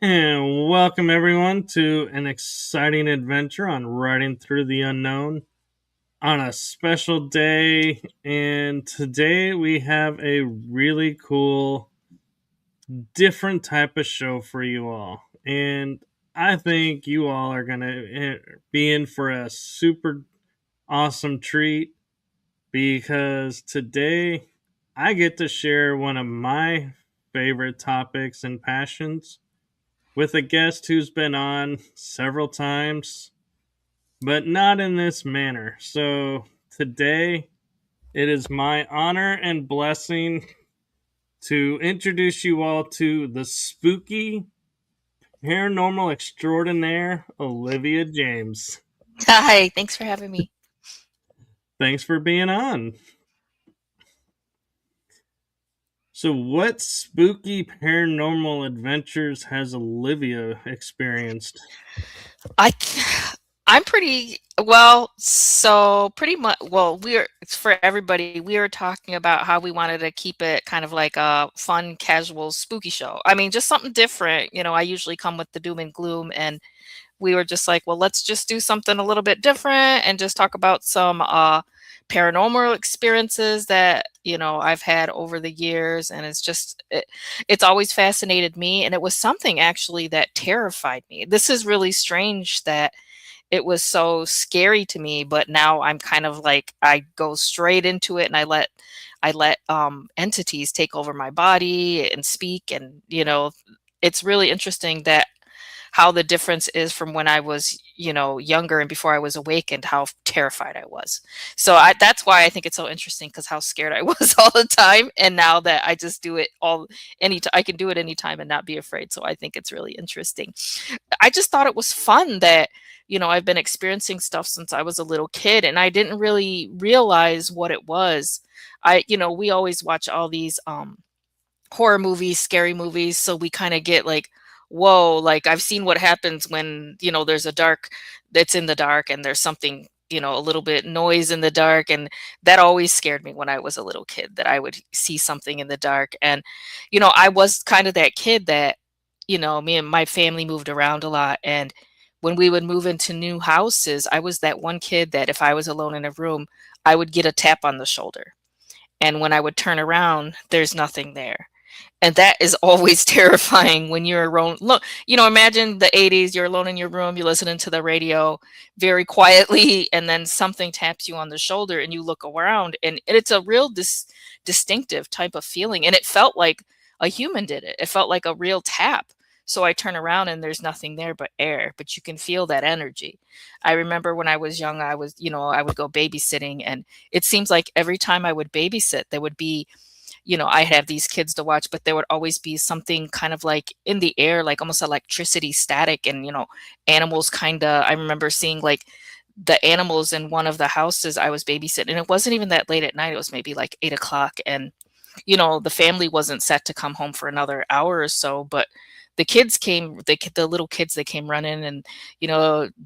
And welcome everyone to an exciting adventure on riding through the unknown on a special day. And today we have a really cool, different type of show for you all. And I think you all are going to be in for a super awesome treat because today I get to share one of my favorite topics and passions with a guest who's been on several times, but not in this manner. So today, it is my honor and blessing to introduce you all to the spooky paranormal extraordinaire, Olivia James. Hi, thanks for having me. Thanks for being on. So, what spooky paranormal adventures has Olivia experienced? I I'm pretty well, so pretty much for everybody, we were talking about how we wanted to keep it kind of like a fun, casual, spooky show. I mean, just something different. I usually come with the doom and gloom, and we were just like, well, let's just do something a little bit different and just talk about some paranormal experiences that I've had over the years. And it's always fascinated me, and it was something actually that terrified me. This is really strange that it was so scary to me, but now I'm kind of like, I go straight into it, and I let entities take over my body and speak. And it's really interesting that how the difference is from when I was, younger and before I was awake, and how terrified I was. So that's why I think it's so interesting, because how scared I was all the time, and now that I just do it I can do it anytime and not be afraid. So I think it's really interesting. I just thought it was fun that, I've been experiencing stuff since I was a little kid, and I didn't really realize what it was. We always watch all these horror movies, scary movies, so we kind of get like, whoa, like I've seen what happens when, there's a dark that's in the dark, and there's something, a little bit noise in the dark. And that always scared me when I was a little kid, that I would see something in the dark. And I was kind of that kid that, me and my family moved around a lot, and when we would move into new houses, I was that one kid that if I was alone in a room, I would get a tap on the shoulder, and when I would turn around, there's nothing there. And that is always terrifying when you're alone. Look, imagine the 80s, you're alone in your room, you're listening to the radio very quietly, and then something taps you on the shoulder, and you look around, and it's a real distinctive type of feeling. And it felt like a human did it. It felt like a real tap. So I turn around, and there's nothing there but air, but you can feel that energy. I remember when I was young, I would go babysitting, and it seems like every time I would babysit, there would be, I have these kids to watch, but there would always be something kind of like in the air, like almost electricity static. And, animals kind of, I remember seeing like the animals in one of the houses I was babysitting. And it wasn't even that late at night. It was maybe like 8 o'clock. And, the family wasn't set to come home for another hour or so, but the kids came, the little kids, they came running. And,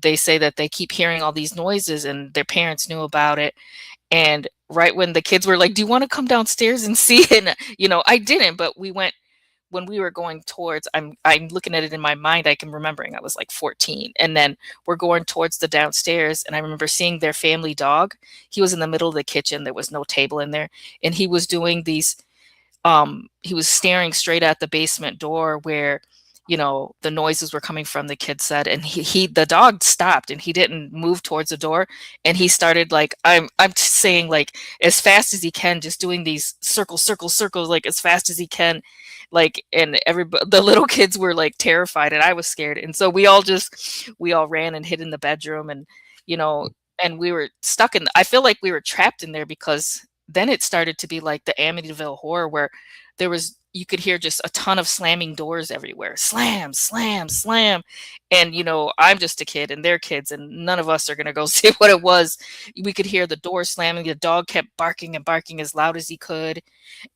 they say that they keep hearing all these noises, and their parents knew about it. And right when the kids were like, "Do you want to come downstairs and see?" And I didn't, but we went when we were going towards. I'm looking at it in my mind. I can remembering I was like 14, and then we're going towards the downstairs, and I remember seeing their family dog. He was in the middle of the kitchen. There was no table in there, and he was doing these he was staring straight at the basement door where, the noises were coming from, the kid said. And the dog stopped, and he didn't move towards the door. And he started like, I'm saying, like, as fast as he can, just doing these circles, like as fast as he can. Like, and the little kids were like terrified, and I was scared. And so we all ran and hid in the bedroom. And, you know, and we were stuck I feel like we were trapped in there, because then it started to be like the Amityville horror, where you could hear just a ton of slamming doors everywhere. Slam, slam, slam. And, I'm just a kid, and they're kids, and none of us are going to go see what it was. We could hear the door slamming. The dog kept barking and barking as loud as he could.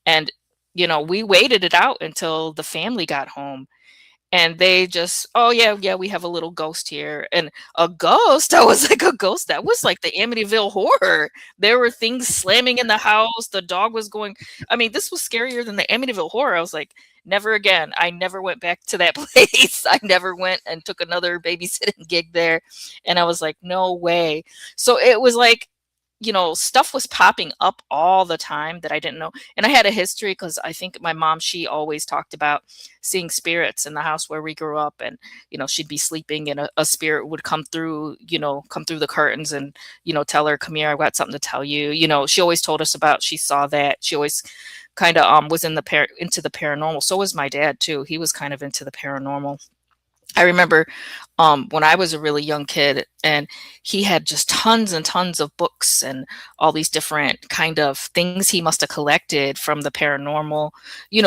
And, we waited it out until the family got home. and they just, "Oh, yeah, yeah, we have a little ghost here." And a ghost? I was like, "A ghost?" That was like the Amityville Horror. There were things slamming in the house, the dog was going, I mean, this was scarier than the Amityville Horror. I was like, "Never again." I never went back to that place. I never went and took another babysitting gig there, and I was like, "No way." So it was like, stuff was popping up all the time that I didn't know. And I had a history because I think my mom, she always talked about seeing spirits in the house where we grew up. And, she'd be sleeping and a spirit would come through the curtains and, tell her, "Come here, I've got something to tell you." She always told us about, she saw that. She always kind of was into the paranormal. So was my dad too. He was kind of into the paranormal. I remember when I was a really young kid, and he had just tons and tons of books and all these different kind of things he must have collected from the paranormal,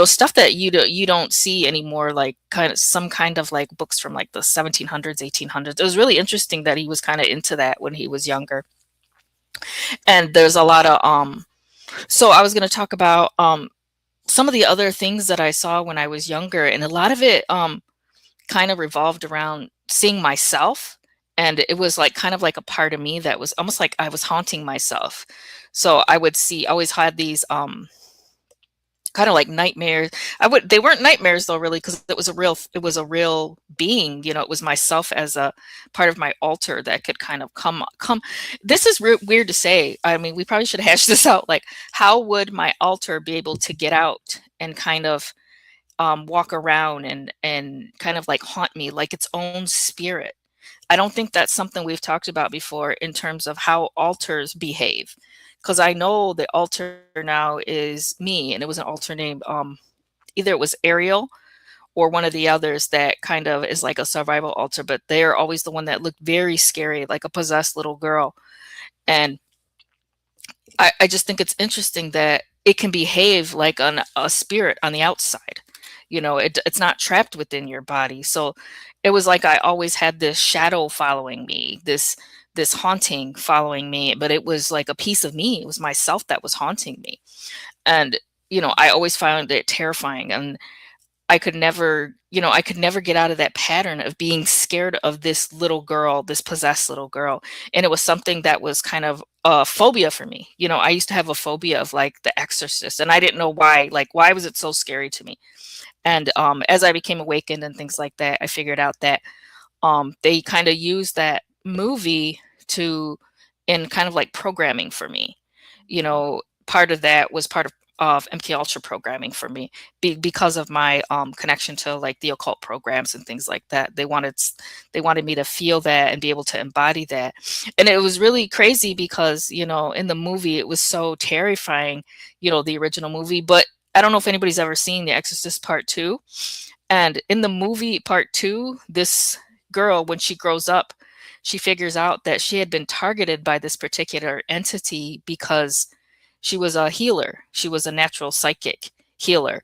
stuff that you don't see anymore, like kind of some kind of like books from like the 1700s, 1800s. It was really interesting that he was kind of into that when he was younger. And there's a lot of so I was going to talk about some of the other things that I saw when I was younger, and a lot of it kind of revolved around seeing myself. And it was like kind of like a part of me that was almost like I was haunting myself. So I would see, I always had these kind of like nightmares. They weren't nightmares though, really, because it was a real being. It was myself as a part of my altar that could kind of come. This is weird to say. I mean, we probably should hash this out. Like, how would my altar be able to get out and kind of walk around and kind of like haunt me like its own spirit? I don't think that's something we've talked about before in terms of how altars behave. Because I know the altar now is me, and it was an altar named either it was Ariel or one of the others that kind of is like a survival altar, but they're always the one that looked very scary, like a possessed little girl. And I just think it's interesting that it can behave like a spirit on the outside. It's not trapped within your body. So it was like I always had this shadow following me, this haunting following me, but it was like a piece of me. It was myself that was haunting me. And I always found it terrifying. And I could never get out of that pattern of being scared of this little girl, this possessed little girl. And it was something that was kind of a phobia for me. I used to have a phobia of like The Exorcist, and I didn't know why. Like, why was it so scary to me? And as I became awakened and things like that, I figured out that they kind of used that movie to in kind of like programming for me. Part of that was part of MK Ultra programming for me, because of my connection to like the occult programs and things like that. They wanted me to feel that and be able to embody that. And it was really crazy because in the movie it was so terrifying, the original movie. But I don't know if anybody's ever seen The Exorcist Part 2. And in the movie Part 2, this girl, when she grows up, she figures out that she had been targeted by this particular entity because she was a healer. She was a natural psychic healer.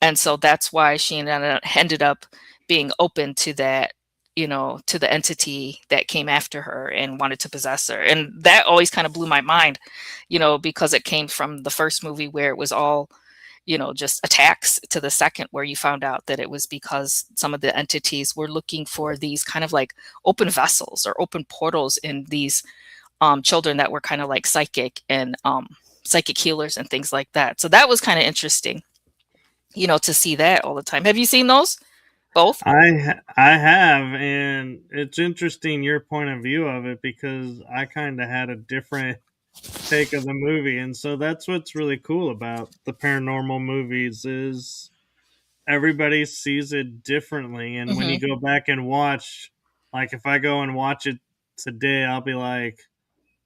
And so that's why she ended up being open to that, to the entity that came after her and wanted to possess her. And that always kind of blew my mind, because it came from the first movie where it was all, just attacks, to the second where you found out that it was because some of the entities were looking for these kind of like open vessels or open portals in these children that were kind of like psychic and psychic healers and things like that. So that was kind of interesting, to see that all the time. Have you seen those both? I have, and it's interesting your point of view of it because I kind of had a different take of the movie, and so that's what's really cool about the paranormal movies is everybody sees it differently. And when you Hmm. go back and watch, like if I go and watch it today, I'll be like,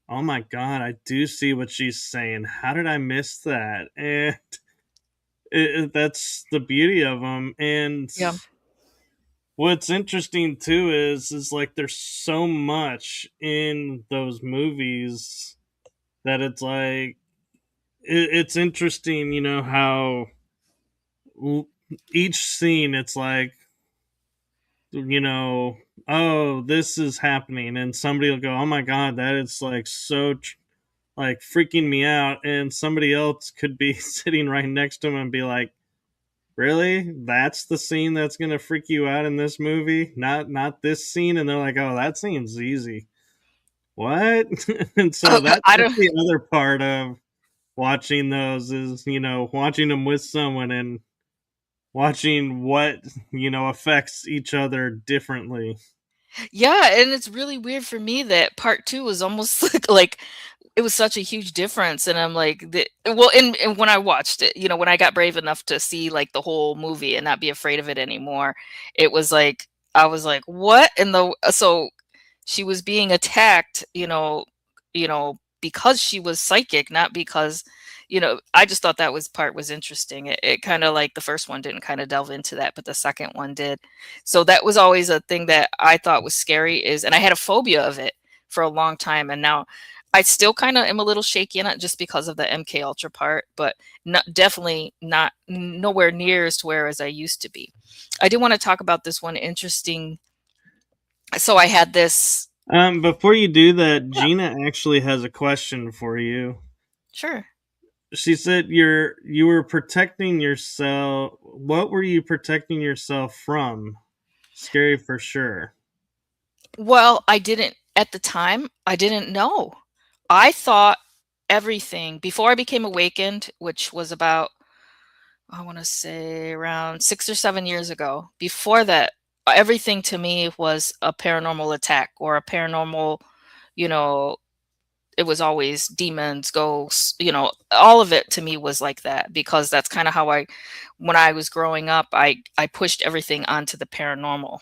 "Oh my god, I do see what she's saying. How did I miss that?" And that's the beauty of them. And Yeah. what's interesting too is like there's so much in those movies that it's like it's interesting, how each scene it's like, you know, oh, this is happening, and somebody will go, "Oh my god, that is like so like freaking me out," and somebody else could be sitting right next to him and be like, really? That's the scene that's gonna freak you out in this movie? Not this scene? And they're like, oh, that scene's easy. What? And so I that's don't. the other part of watching those is, watching them with someone and watching what, affects each other differently. Yeah, and it's really weird for me that part 2 was almost like it was such a huge difference, and I'm like, well, and when I watched it, when I got brave enough to see, like, the whole movie and not be afraid of it anymore, it was like I was like, "What in the" so she was being attacked, because she was psychic, not because, I just thought that was interesting. It kind of like the first one didn't kind of delve into that, but the second one did. So that was always a thing that I thought was scary and I had a phobia of it for a long time. And now I still kind of am a little shaky in it just because of the MK Ultra part, but definitely not nowhere near as to where as I used to be. I do want to talk about this one interesting. So I had this. Before you do that, Yeah, Gina actually has a question for you. sure. She said you were protecting yourself. What were you protecting yourself from? Scary for sure. Well, I didn't at the time, I didn't know. I thought everything before I became awakened, which was about, I want to say around 6 or 7 years ago. Before that, everything to me was a paranormal attack or a paranormal, you know, it was always demons, ghosts, all of it to me was like that because that's kind of how when I was growing up, I pushed everything onto the paranormal.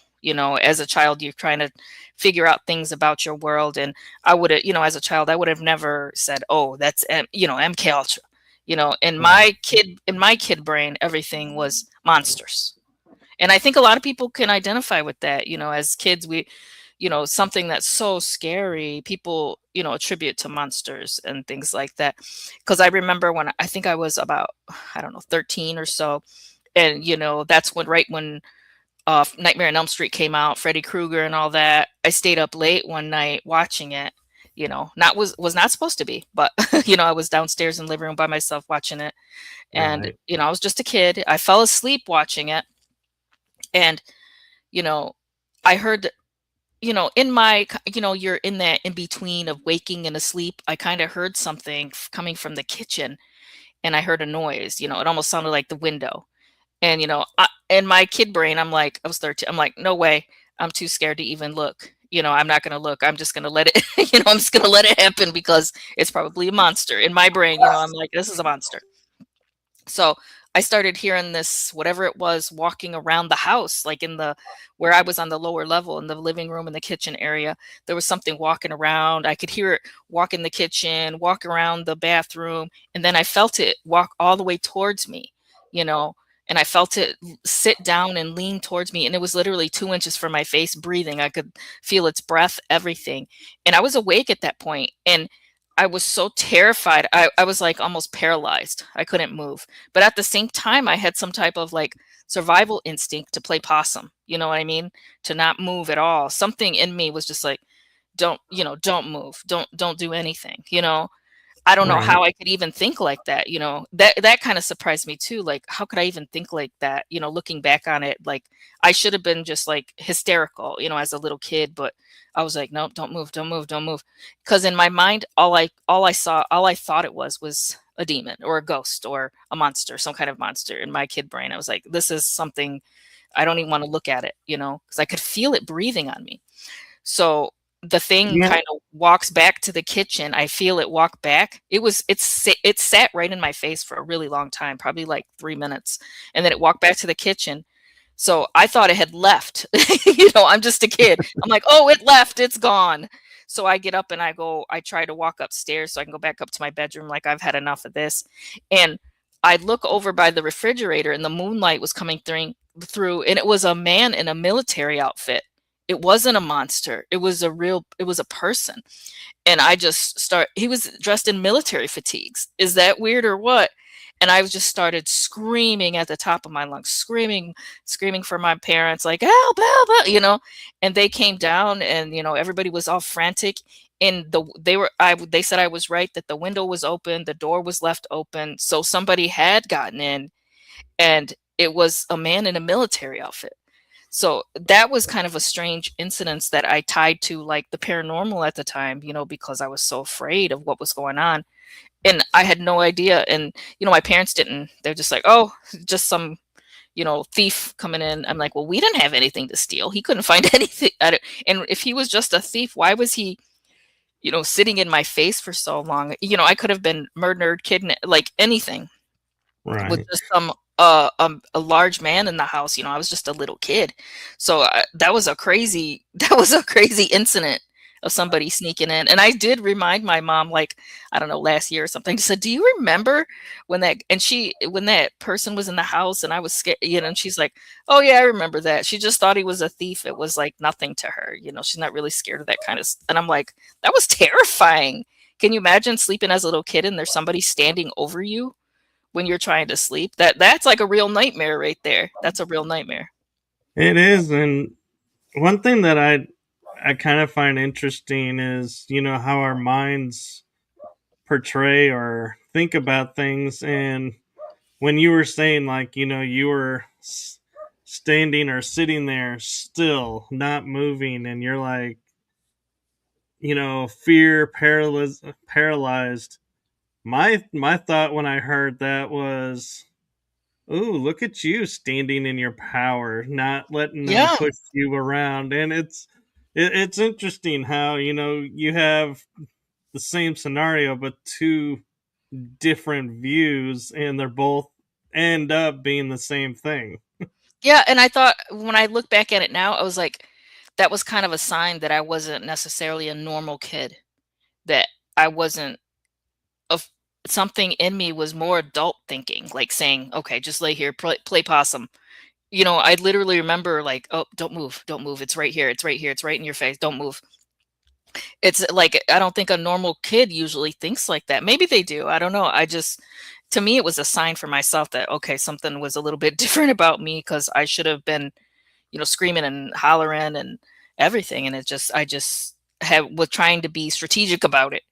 As a child, you're trying to figure out things about your world. And I would have, as a child, I would have never said, oh, that's, MK Ultra. Right. In my kid brain, everything was monsters. And I think a lot of people can identify with that. As kids, something that's so scary, people, attribute to monsters and things like that. Because I remember when I think I was about, I don't know, 13 or so. And, that's right when Nightmare on Elm Street came out, Freddy Krueger and all that. I stayed up late one night watching it. Not was not supposed to be, but I was downstairs in the living room by myself watching it, and Right. I was just a kid. I fell asleep watching it, and you know, I heard, in my, you're in that in between of waking and asleep. I kind of heard something coming from the kitchen, and I heard a noise. It almost sounded like the window. And in my kid brain, I'm like, I was 13. I'm like, no way. I'm too scared to even look. I'm not going to look. I'm just going to let it. I'm just going to let it happen because it's probably a monster. In my brain, I'm like, this is a monster. So I started hearing this, whatever it was, walking around the house, like where I was on the lower level in the living room and the kitchen area. There was something walking around. I could hear it walk in the kitchen, walk around the bathroom, and then I felt it walk all the way towards me, you know, and I felt it sit down and lean towards me. And it was literally 2 inches from my face, breathing. I could feel its breath, everything. And I was awake at that point, and I was so terrified. I was like almost paralyzed. I couldn't move. But at the same time, I had some type of like survival instinct to play possum. You know what I mean? To not move at all. Something in me was just like, don't move. Don't do anything. I don't know Right. how I could even think like that. That kind of surprised me too. Like, how could I even think like that? Looking back on it, like I should have been just like hysterical, as a little kid, but I was like, no, don't move, don't move, don't move. Because in my mind, all I thought it was a demon or a ghost or a monster, some kind of monster. In my kid brain, I was like, this is something I don't even want to look at it, because I could feel it breathing on me. So the thing Yeah. kind of walks back to the kitchen. I feel it walk back. It sat right in my face for a really long time, probably like 3 minutes, and then it walked back to the kitchen. So I thought it had left. I'm just a kid. I'm like, oh, it left. It's gone. So I get up and I try to walk upstairs so I can go back up to my bedroom. Like, I've had enough of this. And I look over by the refrigerator, and the moonlight was coming through, and it was a man in a military outfit. It wasn't a monster. It was a person. And he was dressed in military fatigues. Is that weird or what? And I just started screaming at the top of my lungs, screaming for my parents, like, help, help, help, and they came down, and, everybody was all frantic. And they said I was right, that the window was open, the door was left open. So somebody had gotten in, and it was a man in a military outfit. So that was kind of a strange incident that I tied to like the paranormal at the time, because I was so afraid of what was going on. And I had no idea. And, my parents didn't, they're just like, oh, just some, thief coming in. I'm like, well, we didn't have anything to steal. He couldn't find anything. And if he was just a thief, why was he, sitting in my face for so long? I could have been murdered, kidnapped, like anything with Right. just some a large man in the house. I was just a little kid, so that was a crazy that was a crazy incident of somebody sneaking in. And I did remind my mom, like, I don't know, last year or something. Said, "Do you remember when that person was in the house and I was scared?" And she's like, "Oh yeah, I remember that." She just thought he was a thief. It was like nothing to her. She's not really scared of that kind of. And I'm like, that was terrifying. Can you imagine sleeping as a little kid and there's somebody standing over you when you're trying to sleep? That's like a real nightmare right there. That's a real nightmare. It is. And one thing that I kind of find interesting is, how our minds portray or think about things. And when you were saying, like, you were standing or sitting there still, not moving, and you're like, fear paralyzed. My thought when I heard that was, "Ooh, look at you standing in your power, not letting them Yeah. push you around." And it's interesting how, you have the same scenario but two different views, and they're both end up being the same thing. Yeah, and I thought when I look back at it now, I was like, that was kind of a sign that I wasn't necessarily a normal kid, that I wasn't of something in me was more adult thinking, like saying, "Okay, just lay here, play possum." I literally remember like, "Oh, don't move, don't move. It's right here. It's right here. It's right in your face. Don't move." It's like, I don't think a normal kid usually thinks like that. Maybe they do. I don't know. To me, it was a sign for myself that, okay, something was a little bit different about me because I should have been, screaming and hollering and everything. And I just was trying to be strategic about it.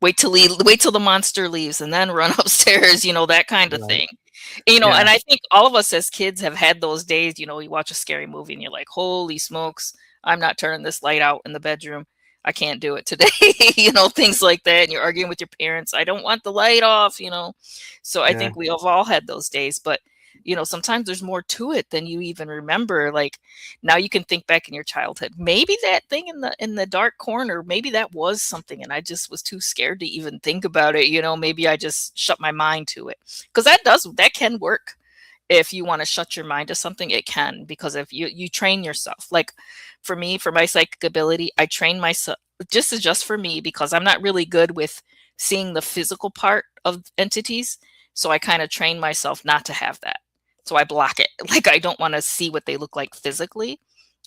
Wait till the monster leaves and then run upstairs, that kind of Right. thing. Yeah. And I think all of us as kids have had those days, you watch a scary movie and you're like, holy smokes, I'm not turning this light out in the bedroom. I can't do it today, things like that. And you're arguing with your parents. I don't want the light off. So I Yeah. think we have all had those days, but sometimes there's more to it than you even remember. Like now you can think back in your childhood. Maybe that thing in the dark corner, maybe that was something and I just was too scared to even think about it. Maybe I just shut my mind to it. Because that can work. If you want to shut your mind to something, it can, because if you train yourself. Like for me, for my psychic ability, I train myself just for me, because I'm not really good with seeing the physical part of entities. So I kind of train myself not to have that. So I block it. Like I don't want to see what they look like physically.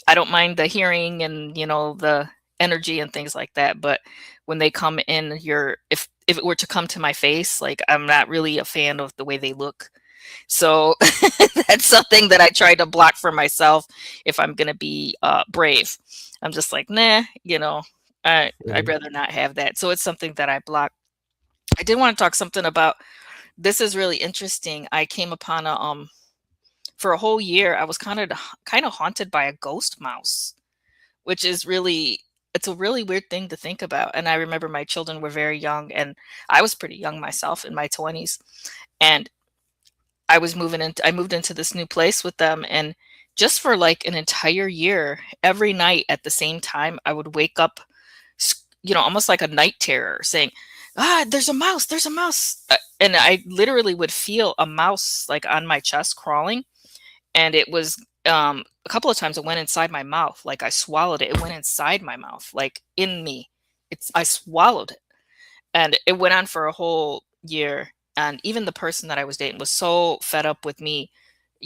I don't mind the hearing and the energy and things like that, but when they come in your if it were to come to my face, like I'm not really a fan of the way they look. So that's something that I try to block for myself if I'm going to be brave. I'm just like, nah, I'd Yeah. rather not have that. So it's something that I block. I did want to talk something about, this is really interesting. I came upon for a whole year, I was kind of haunted by a ghost mouse, which is really, it's a really weird thing to think about. And I remember my children were very young and I was pretty young myself in my 20s. And I moved into this new place with them, and just for like an entire year, every night at the same time, I would wake up, almost like a night terror saying, ah, there's a mouse. And I literally would feel a mouse like on my chest crawling. And it was, a couple of times it went inside my mouth. Like I swallowed it. It went inside my mouth, like in me. I swallowed it. And it went on for a whole year. And even the person that I was dating was so fed up with me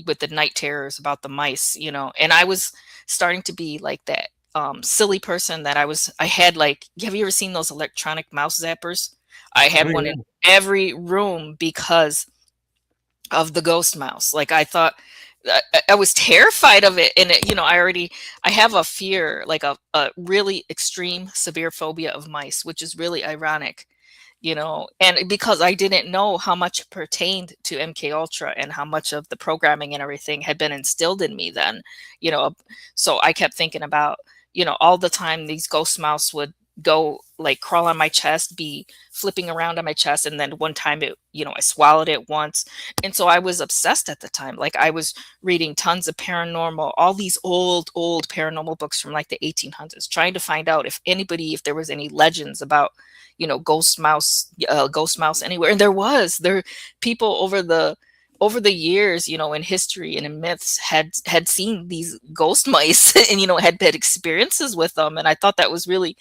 with the night terrors about the mice, and I was starting to be like that silly person that I had, like, have you ever seen those electronic mouse zappers? I Oh had one in yeah. every room because of the ghost mouse. Like I thought, I was terrified of it. And I have a fear, like a really extreme severe phobia of mice, which is really ironic. and because I didn't know how much it pertained to MK Ultra and how much of the programming and everything had been instilled in me then, you know, so I kept thinking about, all the time these ghost mouse would go like crawl on my chest, be flipping around on my chest, and then one time I swallowed it once. And so I was obsessed at the time. Like I was reading tons of paranormal, all these old paranormal books from like the 1800s, trying to find out if there was any legends about ghost mouse anywhere. And there people over the years, in history and in myths had seen these ghost mice and had experiences with them. And I thought that was really,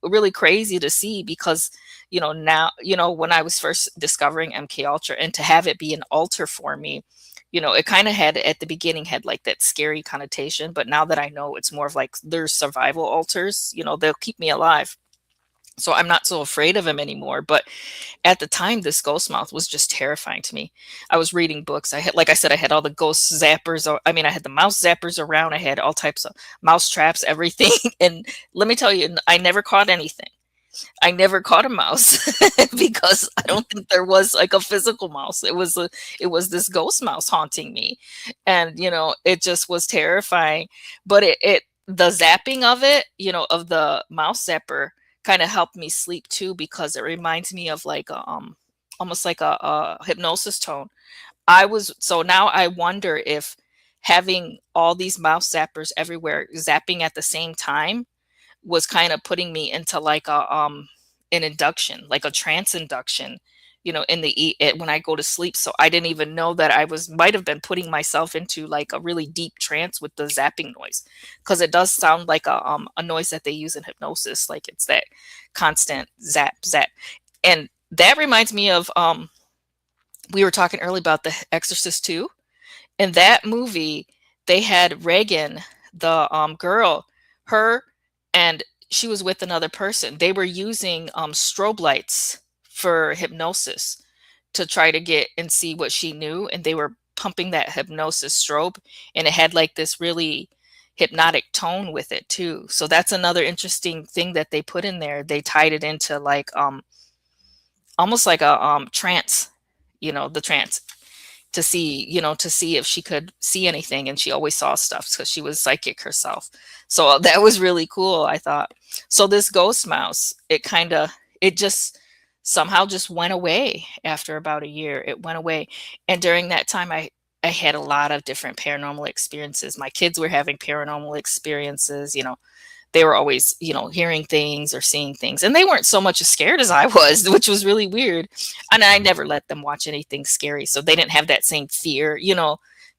really crazy to see, because now, when I was first discovering MK Ultra, and to have it be an altar for me, it kind of had, at the beginning, had like that scary connotation, but now that I know, it's more of like there's survival altars, they'll keep me alive. So I'm not so afraid of him anymore. But at the time, this ghost mouth was just terrifying to me. I was reading books. I had, like I said, I had all the ghost zappers. I had the mouse zappers around. I had all types of mouse traps, everything. And let me tell you, I never caught anything. I never caught a mouse because I don't think there was like a physical mouse. It was this ghost mouse haunting me. And it just was terrifying. But the zapping of it, of the mouse zapper, kind of helped me sleep too, because it reminds me of like almost like a hypnosis tone. So now I wonder if having all these mouse zappers everywhere zapping at the same time was kind of putting me into like an induction, like a trance induction, in when I go to sleep. So I didn't even know that I might have been putting myself into like a really deep trance with the zapping noise, because it does sound like a noise that they use in hypnosis, like it's that constant zap zap. And that reminds me of we were talking earlier about The Exorcist 2. In that movie, they had Reagan, the girl, her, and she was with another person. They were using strobe lights for hypnosis to try to get and see what she knew. And they were pumping that hypnosis strobe, and it had like this really hypnotic tone with it too. So that's another interesting thing that they put in there. They tied it into like almost like a trance, the trance, to see if she could see anything. And she always saw stuff because she was psychic herself. So that was really cool, I thought. So this ghost mouse, it just somehow just went away after about a year. It went away. And during that time, I had a lot of different paranormal experiences. My kids were having paranormal experiences. They were always, hearing things or seeing things. And they weren't so much as scared as I was, which was really weird. And I never let them watch anything scary. So they didn't have that same fear.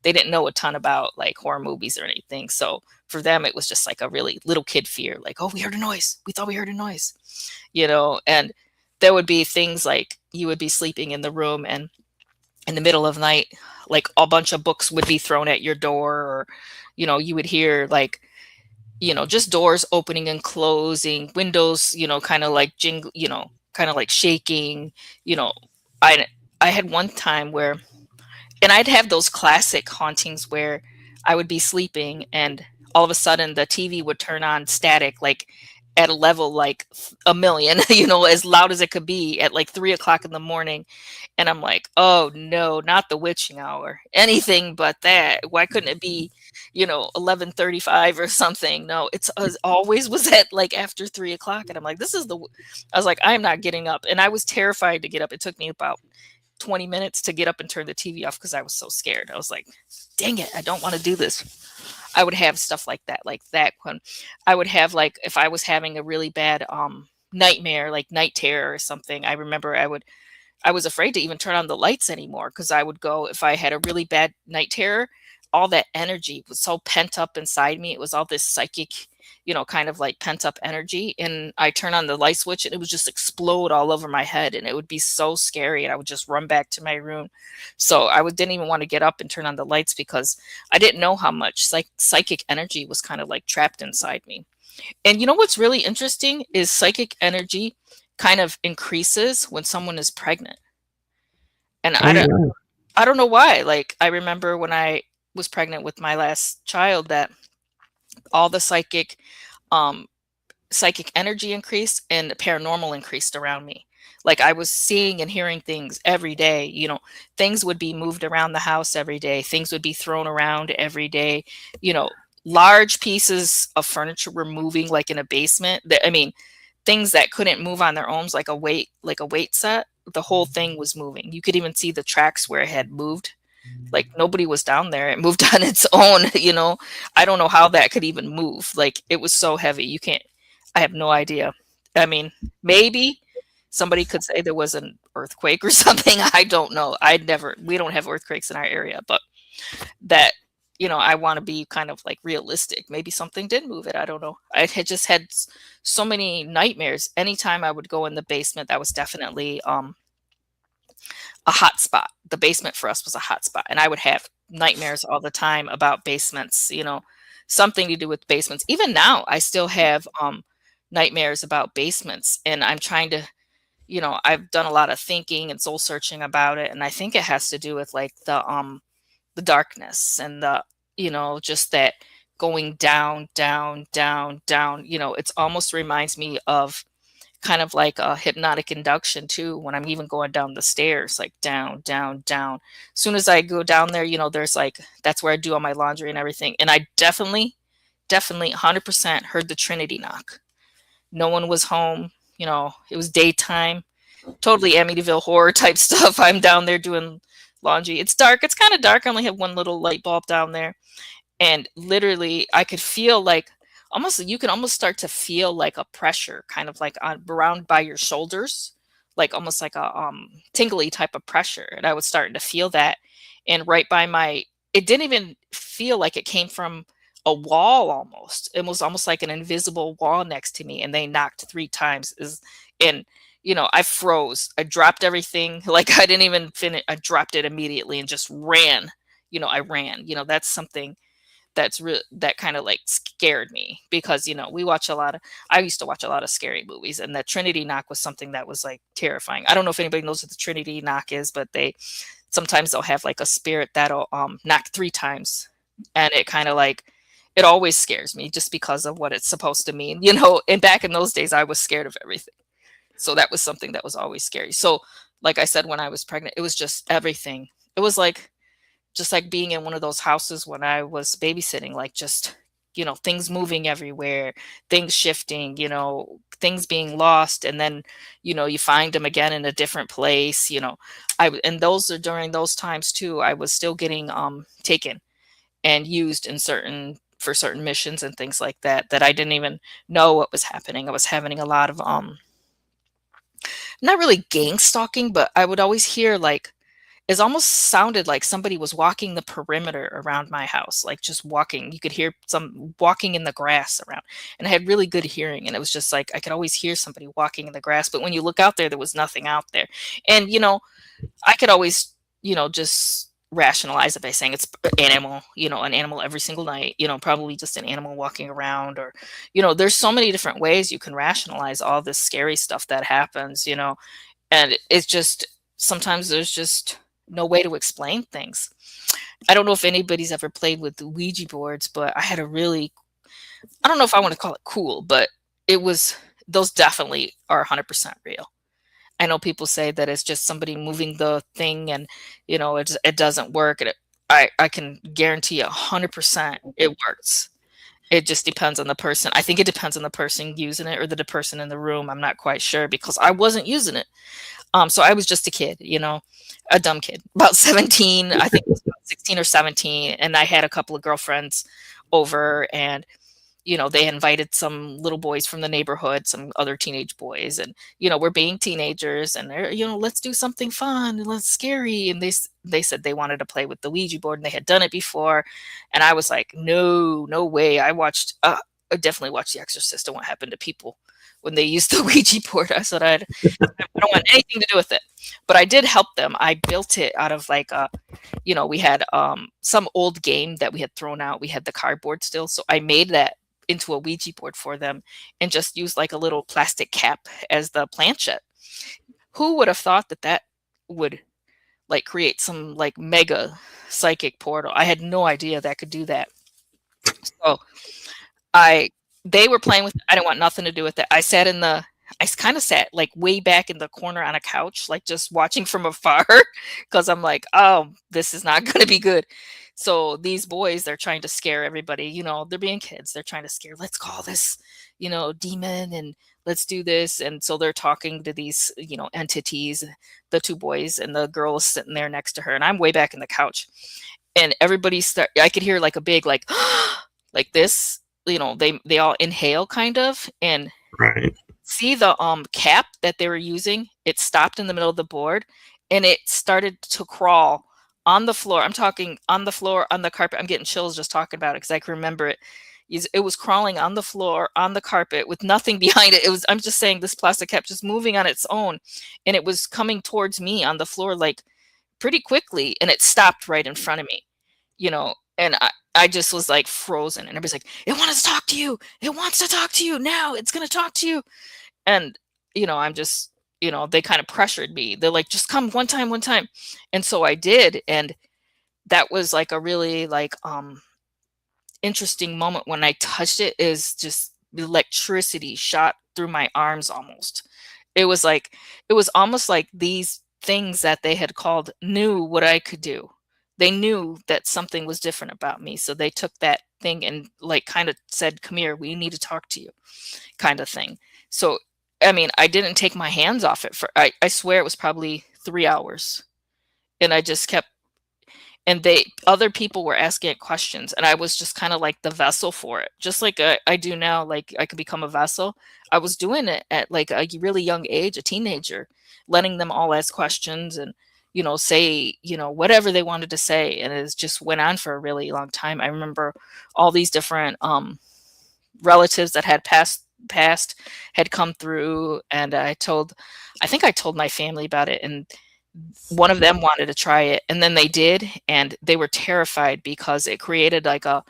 They didn't know a ton about like horror movies or anything. So for them, it was just like a really little kid fear. Like, oh, we heard a noise. We thought we heard a noise, and there would be things like you would be sleeping in the room, and in the middle of the night, like a bunch of books would be thrown at your door, or, you would hear like, just doors opening and closing, windows, kind of like jingle, kind of like shaking. You know, I I had one time where, and I'd have those classic hauntings where I would be sleeping and all of a sudden the TV would turn on static, like at a level like a million, as loud as it could be at like 3 o'clock in the morning. And I'm like, oh no, not the witching hour, anything but that. Why couldn't it be, 11:35 or something? No, it's always was at like after 3 o'clock. And I'm like, I was like, I'm not getting up. And I was terrified to get up. It took me about 20 minutes to get up and turn the TV off because I was so scared. I was like, dang it, I don't want to do this. I would have stuff like that when I would have like if I was having a really bad nightmare, like night terror or something. I remember I was afraid to even turn on the lights anymore because I would go if I had a really bad night terror, all that energy was so pent up inside me. It was all this psychic, kind of like pent up energy. And I turn on the light switch and it would just explode all over my head. And it would be so scary. And I would just run back to my room. So didn't even want to get up and turn on the lights because I didn't know how much psychic energy was kind of like trapped inside me. And what's really interesting is psychic energy kind of increases when someone is pregnant. And Oh yeah. I don't know why. Like I remember when I was pregnant with my last child that all the um psychic energy increased and paranormal increased around me. Like I was seeing and hearing things every day, things would be moved around the house every day. Things would be thrown around every day. You know, large pieces of furniture were moving like in a basement. I mean, things that couldn't move on their own, like a weight set, the whole thing was moving. You could even see the tracks where it had moved. Like nobody was down there. It moved on its own. I don't know how that could even move. Like it was so heavy. I have no idea. I mean, maybe somebody could say there was an earthquake or something. I don't know. We don't have earthquakes in our area, but that, I want to be kind of like realistic. Maybe something did move it. I don't know. I had just had so many nightmares. Anytime I would go in the basement, that was definitely a hot spot. The basement for us was a hot spot. And I would have nightmares all the time about basements, something to do with basements. Even now, I still have nightmares about basements. And I'm trying to, I've done a lot of thinking and soul searching about it. And I think it has to do with like the darkness and just that going down, down, down, down. It's almost reminds me of kind of like a hypnotic induction too, when I'm even going down the stairs, like down, down, down. As soon as I go down there, there's like, that's where I do all my laundry and everything. And I definitely 100% heard the Trinity knock. No one was home. It was daytime, totally Amityville horror type stuff. I'm down there doing laundry. It's dark. It's kind of dark. I only have one little light bulb down there. And literally I could feel like you can almost start to feel like a pressure kind of like around by your shoulders, like almost like a tingly type of pressure. And I was starting to feel that. And right by it didn't even feel like it came from a wall almost. It was almost like an invisible wall next to me. And they knocked 3 times. And I froze. I dropped everything. Like I didn't even finish. I dropped it immediately and just ran. I ran. That's something that kind of like scared me because I used to watch a lot of scary movies, and that Trinity knock was something that was like terrifying. I don't know if anybody knows what the Trinity knock is, but sometimes they'll have like a spirit that'll knock 3 times, and it kind of like it always scares me just because of what it's supposed to mean, and back in those days I was scared of everything. So that was something that was always scary. So like I said, when I was pregnant, it was just everything. It was like just like being in one of those houses when I was babysitting, like just, things moving everywhere, things shifting, things being lost. And then, you find them again in a different place, and those are during those times too, I was still getting taken and used for certain missions and things like that, that I didn't even know what was happening. I was having a lot of, not really gang stalking, but I would always hear like, it almost sounded like somebody was walking the perimeter around my house, like just walking. You could hear some walking in the grass around. And I had really good hearing. And it was just like I could always hear somebody walking in the grass. But when you look out there, there was nothing out there. And, I could always, just rationalize it by saying it's an animal every single night, probably just an animal walking around. Or, there's so many different ways you can rationalize all this scary stuff that happens, and it's just sometimes there's just no way to explain things. I don't know if anybody's ever played with the Ouija boards, but I don't know if I want to call it cool, but those definitely are 100% real. I know people say that it's just somebody moving the thing and, it doesn't work. And I can guarantee 100% it works. It just depends on the person. I think it depends on the person using it or the person in the room. I'm not quite sure because I wasn't using it. So I was just a kid, a dumb kid, about 17, I think it was about 16 or 17. And I had a couple of girlfriends over and, they invited some little boys from the neighborhood, some other teenage boys. And, we're being teenagers and they're, let's do something fun and let's scary. And they said they wanted to play with the Ouija board and they had done it before. And I was like, no way. I definitely watched The Exorcist and what happened to people when they used the Ouija board. I said, I don't want anything to do with it. But I did help them. I built it out of like we had some old game that we had thrown out. We had the cardboard still. So I made that into a Ouija board for them and just used like a little plastic cap as the planchette. Who would have thought that would like create some like mega psychic portal? I had no idea that could do that. So they were playing with it. I didn't want nothing to do with it. I sat in the I kind of sat like way back in the corner on a couch, like just watching from afar, because I'm like, oh, this is not going to be good. So these boys, they're trying to scare everybody. They're being kids. They're trying to scare. Let's call this, demon, and let's do this. And so they're talking to these, entities. The two boys and the girl is sitting there next to her, and I'm way back in the couch, and everybody start. I could hear like a big like, like this. They all inhale kind of, and Right. see the cap that they were using, it stopped in the middle of the board and it started to crawl on the floor. I'm talking on the floor, on the carpet. I'm getting chills just talking about it because I can remember it. It was crawling on the floor, on the carpet with nothing behind it. I'm just saying, this plastic cap just moving on its own, and it was coming towards me on the floor like pretty quickly, and it stopped right in front of me, and I just was like frozen, and everybody's like, it wants to talk to you. It wants to talk to you now. It's going to talk to you. And, I'm just, they kind of pressured me. They're like, just come one time, one time. And so I did. And that was like a really like interesting moment when I touched it. Is just electricity shot through my arms almost. It was almost like these things that they had called knew what I could do. They knew that something was different about me. So they took that thing and like kind of said, come here, we need to talk to you, kind of thing. So I mean, I didn't take my hands off it I swear it was probably 3 hours. And I just kept, and other people were asking it questions, and I was just kind of like the vessel for it, just like I do now. Like I could become a vessel. I was doing it at like a really young age, a teenager, letting them all ask questions and say whatever they wanted to say, and it just went on for a really long time. I remember all these different relatives that had passed had come through, and I think I told my family about it, and one of them wanted to try it, and then they did, and they were terrified because it created like a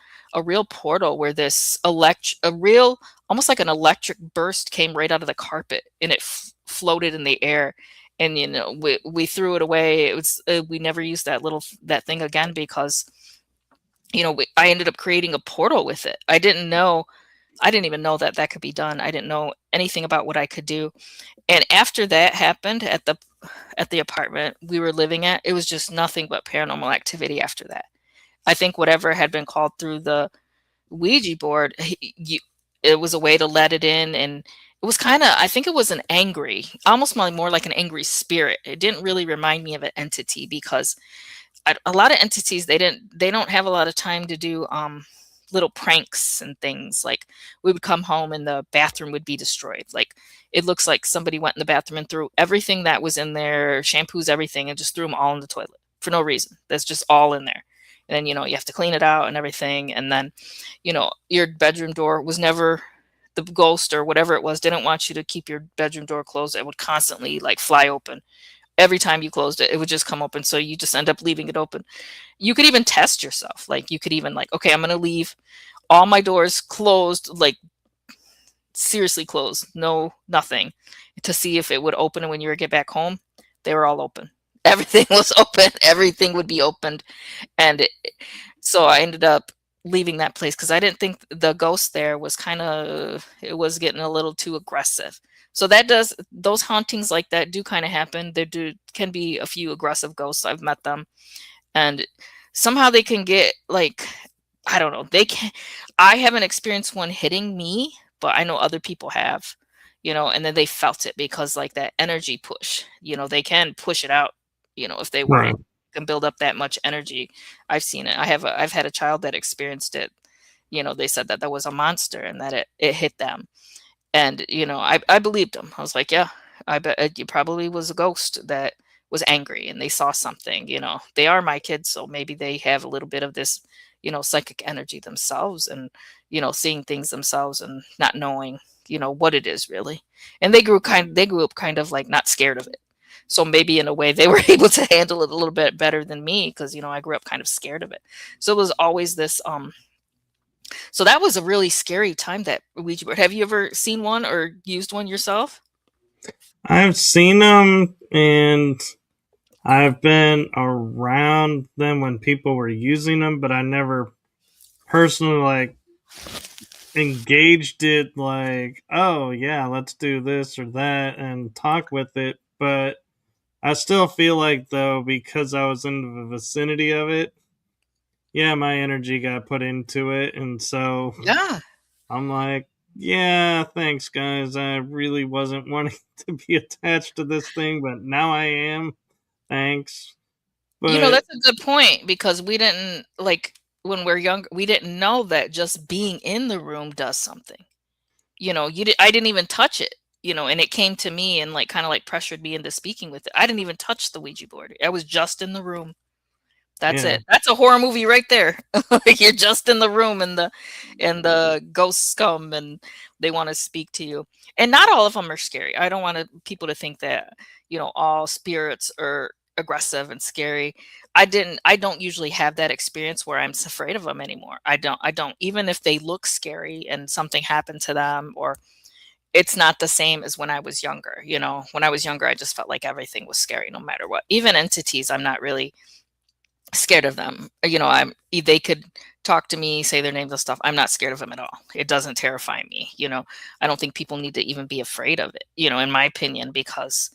real portal where this a real, almost like an electric burst came right out of the carpet, and it floated in the air. And we threw it away. It was we never used that thing again because I ended up creating a portal with it. I didn't even know that that could be done. I didn't know anything about what I could do. And after that happened at the apartment we were living at, it was just nothing but paranormal activity after that. I think whatever had been called through the Ouija board, it was a way to let it in. And it was kind of, I think it was an angry, almost more like an angry spirit. It didn't really remind me of an entity because a lot of entities, they don't have a lot of time to do little pranks and things. Like we would come home and the bathroom would be destroyed. Like it looks like somebody went in the bathroom and threw everything that was in there, shampoos, everything, and just threw them all in the toilet for no reason. That's just all in there. And then, you have to clean it out and everything. And then, your bedroom door was never, the ghost or whatever it was didn't want you to keep your bedroom door closed. It would constantly like fly open. Every time you closed it, it would just come open. So you just end up leaving it open. You could even test yourself. Like you could even like, okay, I'm going to leave all my doors closed, like seriously closed, no, nothing, to see if it would open. And when you would get back home, they were all open. Everything was open. Everything would be opened. And so I ended up leaving that place because I didn't think the ghost there was it was getting a little too aggressive. So those hauntings like that do kind of happen. Can be a few aggressive ghosts. I've met them, and somehow they can get like, I don't know. I haven't experienced one hitting me, but I know other people have, and then they felt it because like that energy push, they can push it out, if they want Right. it, can build up that much energy. I've seen it. I've had a child that experienced it. They said that was a monster and that it hit them. And, I believed them. I was like, yeah, I bet it probably was a ghost that was angry and they saw something. They are my kids, so maybe they have a little bit of this, psychic energy themselves, and, seeing things themselves and not knowing, what it is really. And they grew up kind of like not scared of it. So maybe in a way they were able to handle it a little bit better than me because, I grew up kind of scared of it. So it was always this so that was a really scary time, that Ouija board. Have you ever seen one or used one yourself? I've seen them, and I've been around them when people were using them, but I never personally like engaged it like, oh yeah, let's do this or that and talk with it. But I still feel like though, because I was in the vicinity of it, yeah, my energy got put into it, and so Yeah. I'm like, yeah, thanks guys. I really wasn't wanting to be attached to this thing, but now I am. Thanks. You know, But that's a good point because we didn't like when we're younger, we didn't know that just being in the room does something. You know, I didn't even touch it, you know, and it came to me and like kind of like pressured me into speaking with it. I didn't even touch the Ouija board. I was just in the room. That's yeah, it. That's a horror movie right there. You're just in the room and the ghosts come and they want to speak to you. And not all of them are scary. I don't want people to think that, you know, all spirits are aggressive and scary. I don't usually have that experience where I'm afraid of them anymore. I don't even if they look scary and something happened to them, or it's not the same as when I was younger. You know, when I was younger I just felt like everything was scary no matter what. Even entities, I'm not really scared of them. You know, they could talk to me, say their names and stuff. I'm not scared of them at all. It doesn't terrify me. You know, I don't think people need to even be afraid of it, you know, in my opinion, because,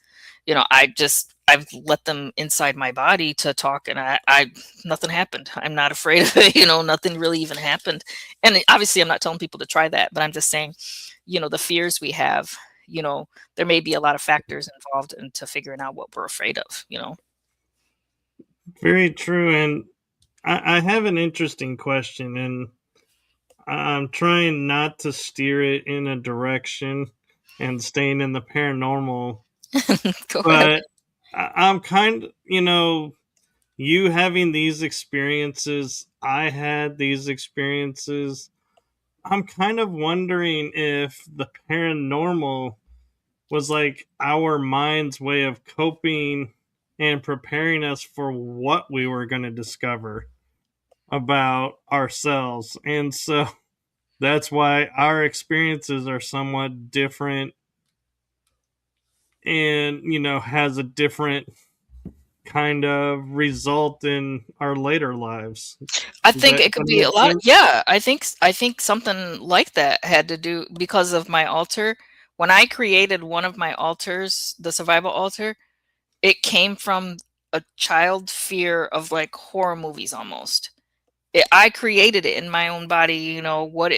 you know, I've let them inside my body to talk and I nothing happened. I'm not afraid of it, you know, nothing really even happened. And obviously I'm not telling people to try that, but I'm just saying, you know, the fears we have, you know, there may be a lot of factors involved into figuring out what we're afraid of, you know. very true. And I have an interesting question, and I'm trying not to steer it in a direction and staying in the paranormal, Go ahead. but I'm kind of, you having these experiences, I had these experiences. I'm kind of wondering if the paranormal was like our mind's way of coping and preparing us for what we were going to discover about ourselves. And so that's why our experiences are somewhat different and, has a different kind of result in our later lives. I Does think that it could kind of be a make lot. sense? Yeah, I think something like that had to do because of my altar. When I created one of my altars, the survival altar, it came from a child fear of like horror movies almost. I created it in my own body, you know, what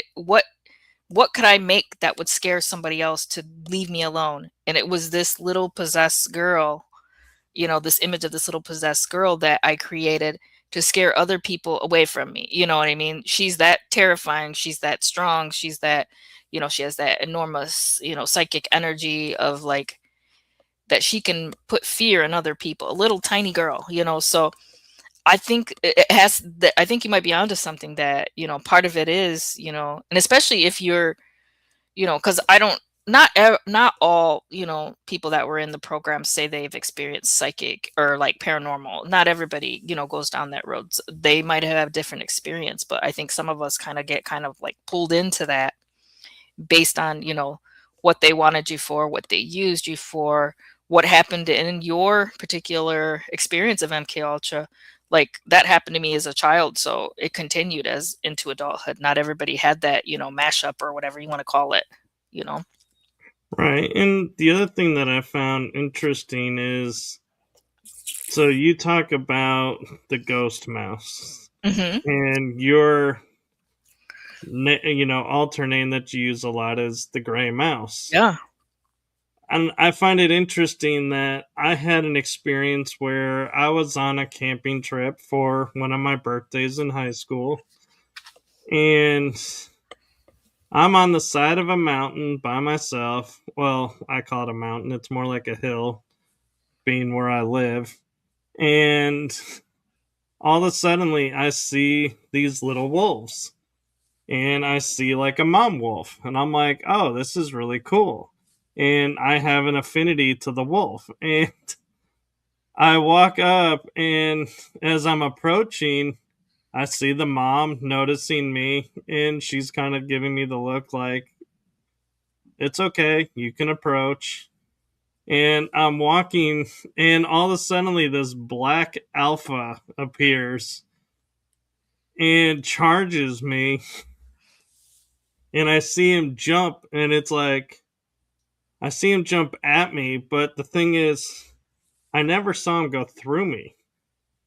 could I make that would scare somebody else to leave me alone? And it was this little possessed girl, you know, this image of this little possessed girl that I created to scare other people away from me. You know what I mean? She's that terrifying. She's that strong. She's that, you know, she has that enormous, you know, psychic energy of like that she can put fear in other people. A little tiny girl, you know. So I think it has that. I think you might be onto something that, you know, part of it is, you know, and especially if you're, you know, because I don't, not all, you know, people that were in the program say they've experienced psychic or like paranormal. Not everybody, you know, goes down that road. They might have a different experience, but I think some of us kind of get kind of like pulled into that based on, you know, what they wanted you for, what they used you for, what happened in your particular experience of MK Ultra. Like that happened to me as a child, so it continued as into adulthood. Not everybody had that, you know, mashup or whatever you want to call it, you know. Right. And the other thing that I found interesting is, so you talk about the ghost mouse Hmm. and your alter name that you use a lot is the gray mouse. Yeah. And I find it interesting that I had an experience where I was on a camping trip for one of my birthdays in high school, and I'm on the side of a mountain by myself. Well, I call it a mountain, it's more like a hill, being where I live. And all of a suddenly I see these little wolves, and I see like a mom wolf, and I'm like, oh, this is really cool. And I have an affinity to the wolf. And I walk up, and as I'm approaching, I see the mom noticing me, and she's kind of giving me the look like, it's okay, you can approach. And I'm walking, and all of a sudden, this black alpha appears and charges me. and I see him jump, and it's like I see him jump at me, but the thing is, I never saw him go through me.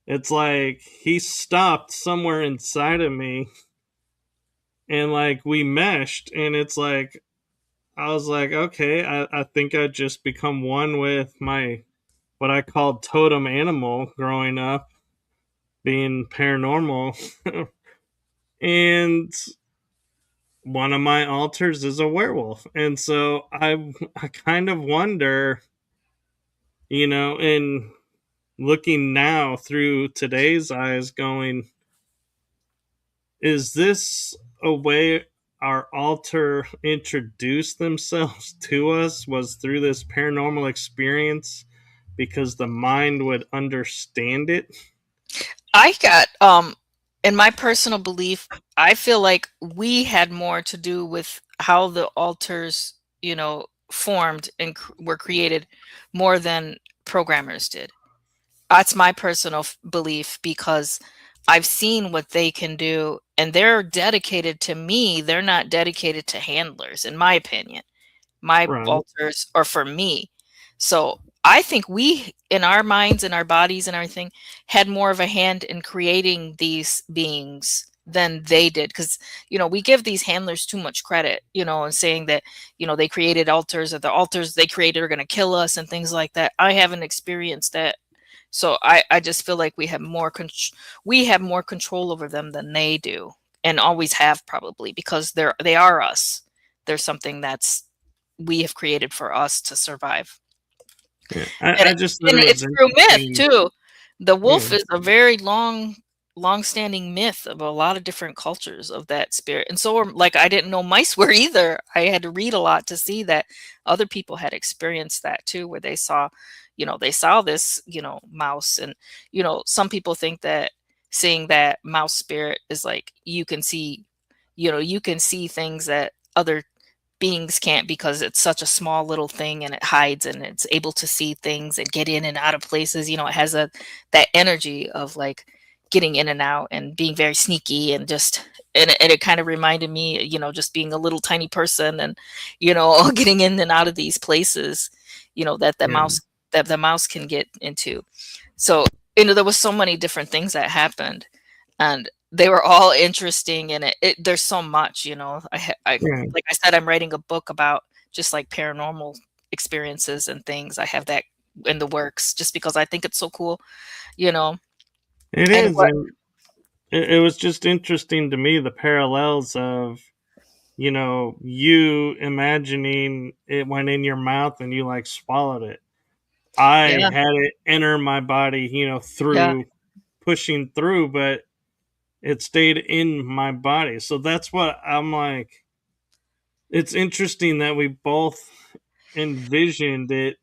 It's like he stopped somewhere inside of me, and like we meshed, and it's like I was like, okay, I think I just become one with my what I called totem animal growing up, being paranormal. And one of my alters is a werewolf. And so I kind of wonder, in looking now through today's eyes, going, is this a way our alter introduced themselves to us, was through this paranormal experience because the mind would understand it? I got in my personal belief, I feel like we had more to do with how the altars, formed and were created more than programmers did. That's my personal belief because I've seen what they can do and they're dedicated to me. They're not dedicated to handlers, in my opinion. My Right. altars are for me. So I think we, in our minds and our bodies and everything, had more of a hand in creating these beings than they did. Because, we give these handlers too much credit, and saying that, they created altars or the altars they created are going to kill us and things like that. I haven't experienced that. So I just feel like we have more control over them than they do and always have probably because they are us. They're something that's we have created for us to survive. Yeah. And I just thought and it was it's through myth interesting. too. The Yeah. wolf is a very long-standing myth of a lot of different cultures of that spirit. And so like I didn't know mice were either. I had to read a lot to see that other people had experienced that too, where they saw this, mouse. And, some people think that seeing that mouse spirit is like you can see things that other beings can't because it's such a small little thing and it hides and it's able to see things and get in and out of places. It has that energy of like getting in and out and being very sneaky and just and it kind of reminded me, just being a little tiny person and, getting in and out of these places, that the Yeah. mouse can get into. So, there was so many different things that happened and they were all interesting and there's so much, Yeah. like I said, I'm writing a book about just like paranormal experiences and things. I have that in the works just because I think it's so cool, you know. It And is. what And it was just interesting to me the parallels of, you imagining it went in your mouth and you like swallowed it. I Yeah, had it enter my body, yeah. through pushing through, but it stayed in my body. So that's what I'm like. It's interesting that we both envisioned it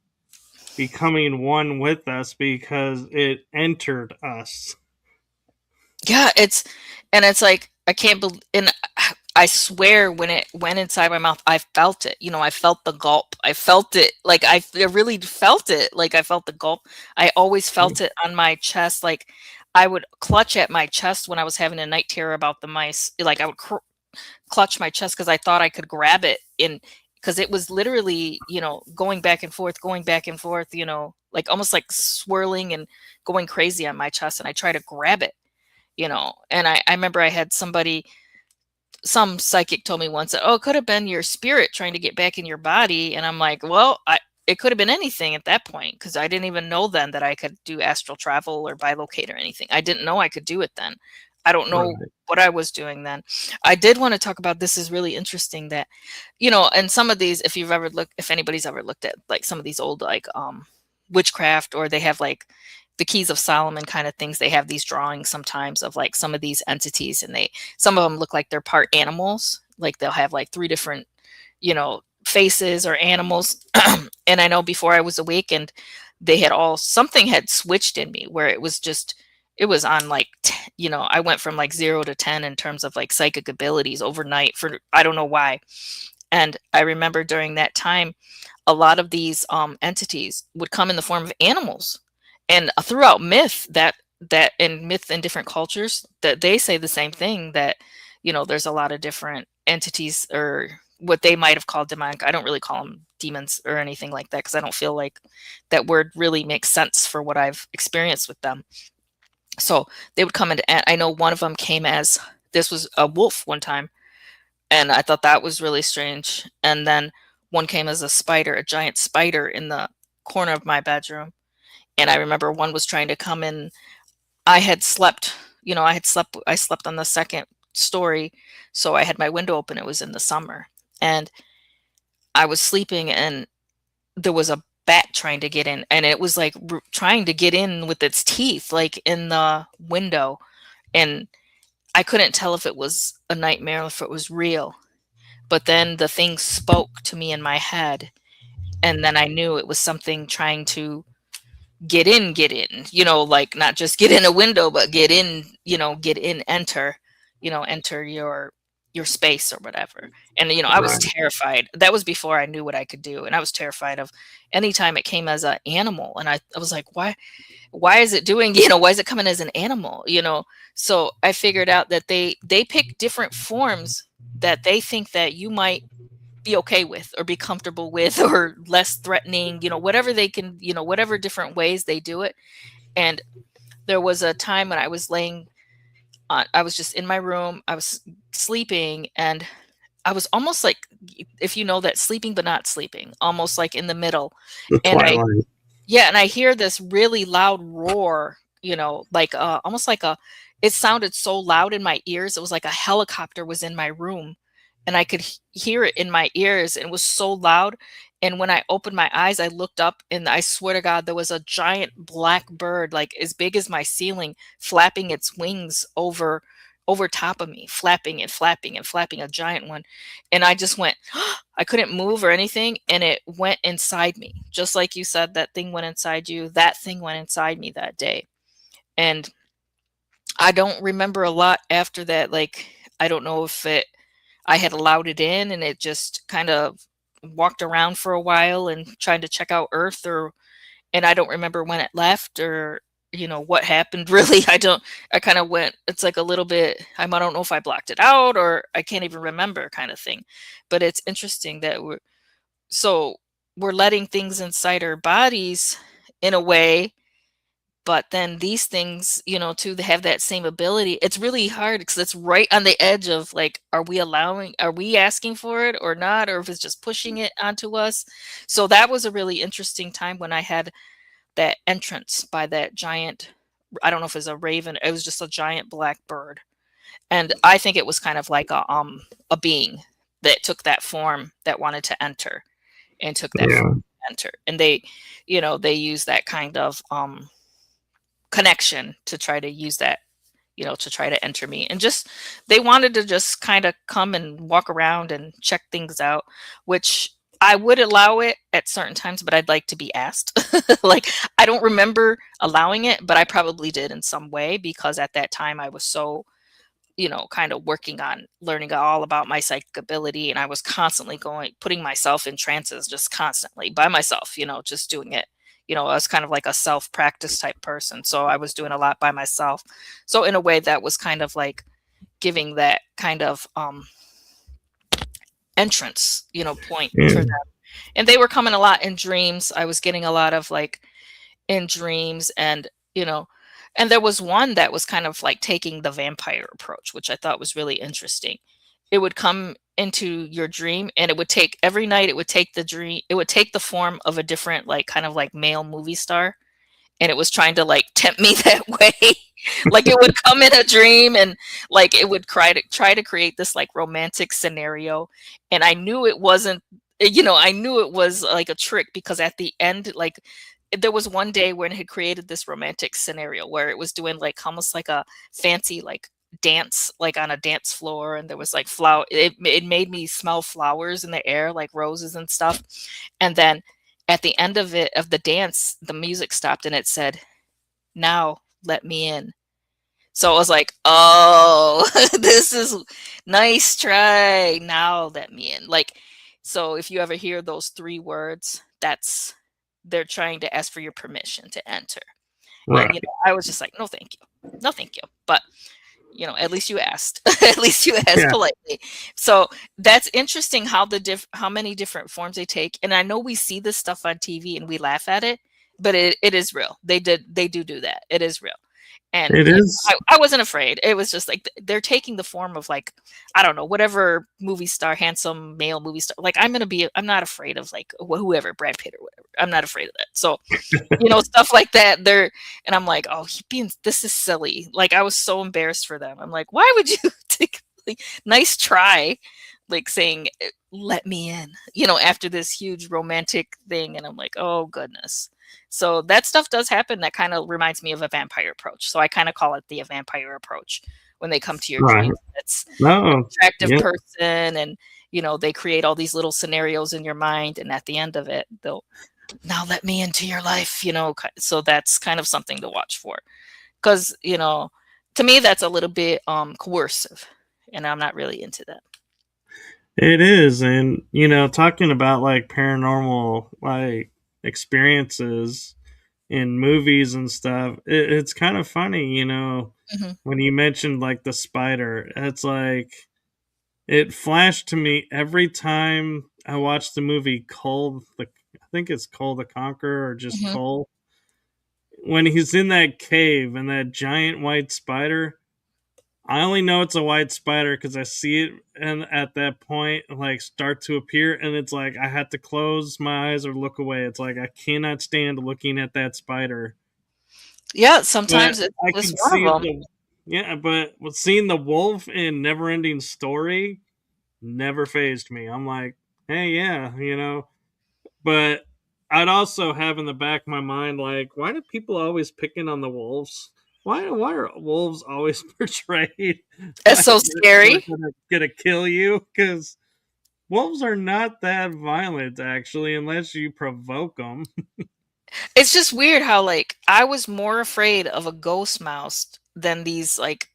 becoming one with us because it entered us. Yeah, it's like I can't believe and I swear when it went inside my mouth, I felt it. I felt the gulp. I felt it. Like I really felt it. Like I felt the gulp. I always felt it on my chest. Like I would clutch at my chest when I was having a night terror about the mice. Like I would clutch my chest because I thought I could grab it in because it was literally, going back and forth, like almost like swirling and going crazy on my chest. And I try to grab it, and I remember I had some psychic told me once that, oh, it could have been your spirit trying to get back in your body. And I'm like, well, it could have been anything at that point because I didn't even know then that I could do astral travel or bilocate or anything. I didn't know I could do it then. I don't know Right. what I was doing then. I did want to talk about this is really interesting that, and some of these, if anybody's ever looked at like some of these old like witchcraft or they have like the Keys of Solomon kind of things, they have these drawings sometimes of like some of these entities and some of them look like they're part animals. Like they'll have like three different, faces or animals. And I know before I was awakened, something had switched in me where it was on like, I went from like 0 to 10 in terms of like psychic abilities overnight for, I don't know why. And I remember during that time, a lot of these entities would come in the form of animals. And throughout myth in different cultures that they say the same thing that, there's a lot of different entities, or what they might have called demonic. I don't really call them demons or anything like that, because I don't feel like that word really makes sense for what I've experienced with them. So they would come in, and I know one of them came as, this was a wolf one time, and I thought that was really strange. And then one came as a spider, a giant spider in the corner of my bedroom. And I remember one was trying to come in. I had slept, I slept on the second story. So I had my window open. It was in the summer. And I was sleeping, and there was a bat trying to get in. And it was like trying to get in with its teeth, like in the window. And I couldn't tell if it was a nightmare or if it was real. But then the thing spoke to me in my head. And then I knew it was something trying to get in, like not just get in a window, but get in, enter, enter your space or whatever. And, I was Right. terrified. That was before I knew what I could do. And I was terrified of anytime it came as an animal. And I was like, why is it doing, why is it coming as an animal? So I figured out that they pick different forms that they think that you might be okay with or be comfortable with, or less threatening, whatever they can, whatever different ways they do it. And there was a time when I was I was just in my room, I was sleeping, and I was almost like, if you know that, sleeping but not sleeping, almost like in the middle. The And Twilight. and I hear this really loud roar, like almost like it sounded so loud in my ears. It was like a helicopter was in my room, and I could hear it in my ears, and it was so loud. And when I opened my eyes, I looked up, and I swear to God, there was a giant black bird, like as big as my ceiling, flapping its wings over top of me, flapping and flapping and flapping, a giant one. And I just went, I couldn't move or anything, and it went inside me. Just like you said, that thing went inside you. That thing went inside me that day. And I don't remember a lot after that. Like, I don't know if I had allowed it in, and it just kind of walked around for a while and trying to check out Earth, and I don't remember when it left, or what happened. Really, I kind of went, it's like a little bit, I don't know if I blocked it out, or I can't even remember, kind of thing. But it's interesting that so we're letting things inside our bodies in a way, but then these things, to have that same ability, it's really hard because it's right on the edge of, like, are we asking for it or not, or if it's just pushing it onto us. So that was a really interesting time when I had that entrance by that giant, I don't know if it was a raven, it was just a giant black bird. And I think it was kind of like a being that took that form, that wanted to enter, and took that form Yeah. to enter. And they use that kind of connection to try to use that, to try to enter me. And just, they wanted to just kind of come and walk around and check things out, which I would allow it at certain times, but I'd like to be asked. Like, I don't remember allowing it, but I probably did in some way, because at that time I was so, kind of working on learning all about my psychic ability. And I was constantly putting myself in trances, just constantly by myself, just doing it. I was kind of like a self practice type person. So I was doing a lot by myself. So in a way, that was kind of like giving that kind of entrance, point for Yeah. them. And they were coming a lot in dreams. I was getting a lot of, like, in dreams. And and there was one that was kind of like taking the vampire approach, which I thought was really interesting. It would come into your dream, and it would take, every night it would take the form of a different, like, kind of like male movie star, and it was trying to, like, tempt me that way. Like, it would come in a dream, and, like, it would try to create this, like, romantic scenario. And I knew it wasn't, I knew it was like a trick, because at the end, like, there was one day when it had created this romantic scenario where it was doing, like, almost like a fancy, like, dance, like on a dance floor, and there was, like, it made me smell flowers in the air, like roses and stuff. And then at the end of the dance, the music stopped, and it said, "Now let me in." So I was like, "Oh, this is nice try. Now let me in." Like, so if you ever hear those three words, that's, they're trying to ask for your permission to enter. And Right. I was just like, "No, thank you. No, thank you." But You know, at least you asked. At least you asked Yeah, politely. So that's interesting how how many different forms they take. And I know we see this stuff on TV and we laugh at it, but it is real. They do that. It is real. And it you is. know, I wasn't afraid. It was just like they're taking the form of like, I don't know, whatever movie star, handsome male movie star. Like I'm not afraid of like whoever, Brad Pitt or whatever. I'm not afraid of that. So you know, stuff like that. And I'm like, oh, this is silly. Like I was so embarrassed for them. I'm like, why would you take like, nice try, like saying, let me in, you know, after this huge romantic thing. And I'm like, oh goodness. So that stuff does happen. That kind of reminds me of a vampire approach. So I kind of call it the vampire approach when they come to your Right. dreams. It's an No. attractive Yeah. person and you know, they create all these little scenarios in your mind and at the end of it, they'll now let me into your life, you know. So that's kind of something to watch for because you know, to me that's a little bit coercive and I'm not really into that. It is, and talking about like paranormal like experiences in movies and stuff, it's kind of funny, Hmm. when you mentioned like the spider. It's like it flashed to me every time I watched the movie Cole. I think it's Cole the Conqueror or just Hmm. Cole. When he's in that cave and that giant white spider, I only know it's a white spider because I see it and at that point like start to appear, and it's like I had to close my eyes or look away. It's like I cannot stand looking at that spider. Yeah, But sometimes I it's can one see of them. the yeah, but with seeing the wolf in Neverending Story never phased me. I'm like, hey, yeah, But I'd also have in the back of my mind like, why do people always picking on the wolves? Why are wolves always portrayed It's like so they're scary. gonna kill you? Because wolves are not that violent actually, unless you provoke them. It's just weird how like I was more afraid of a ghost mouse than these like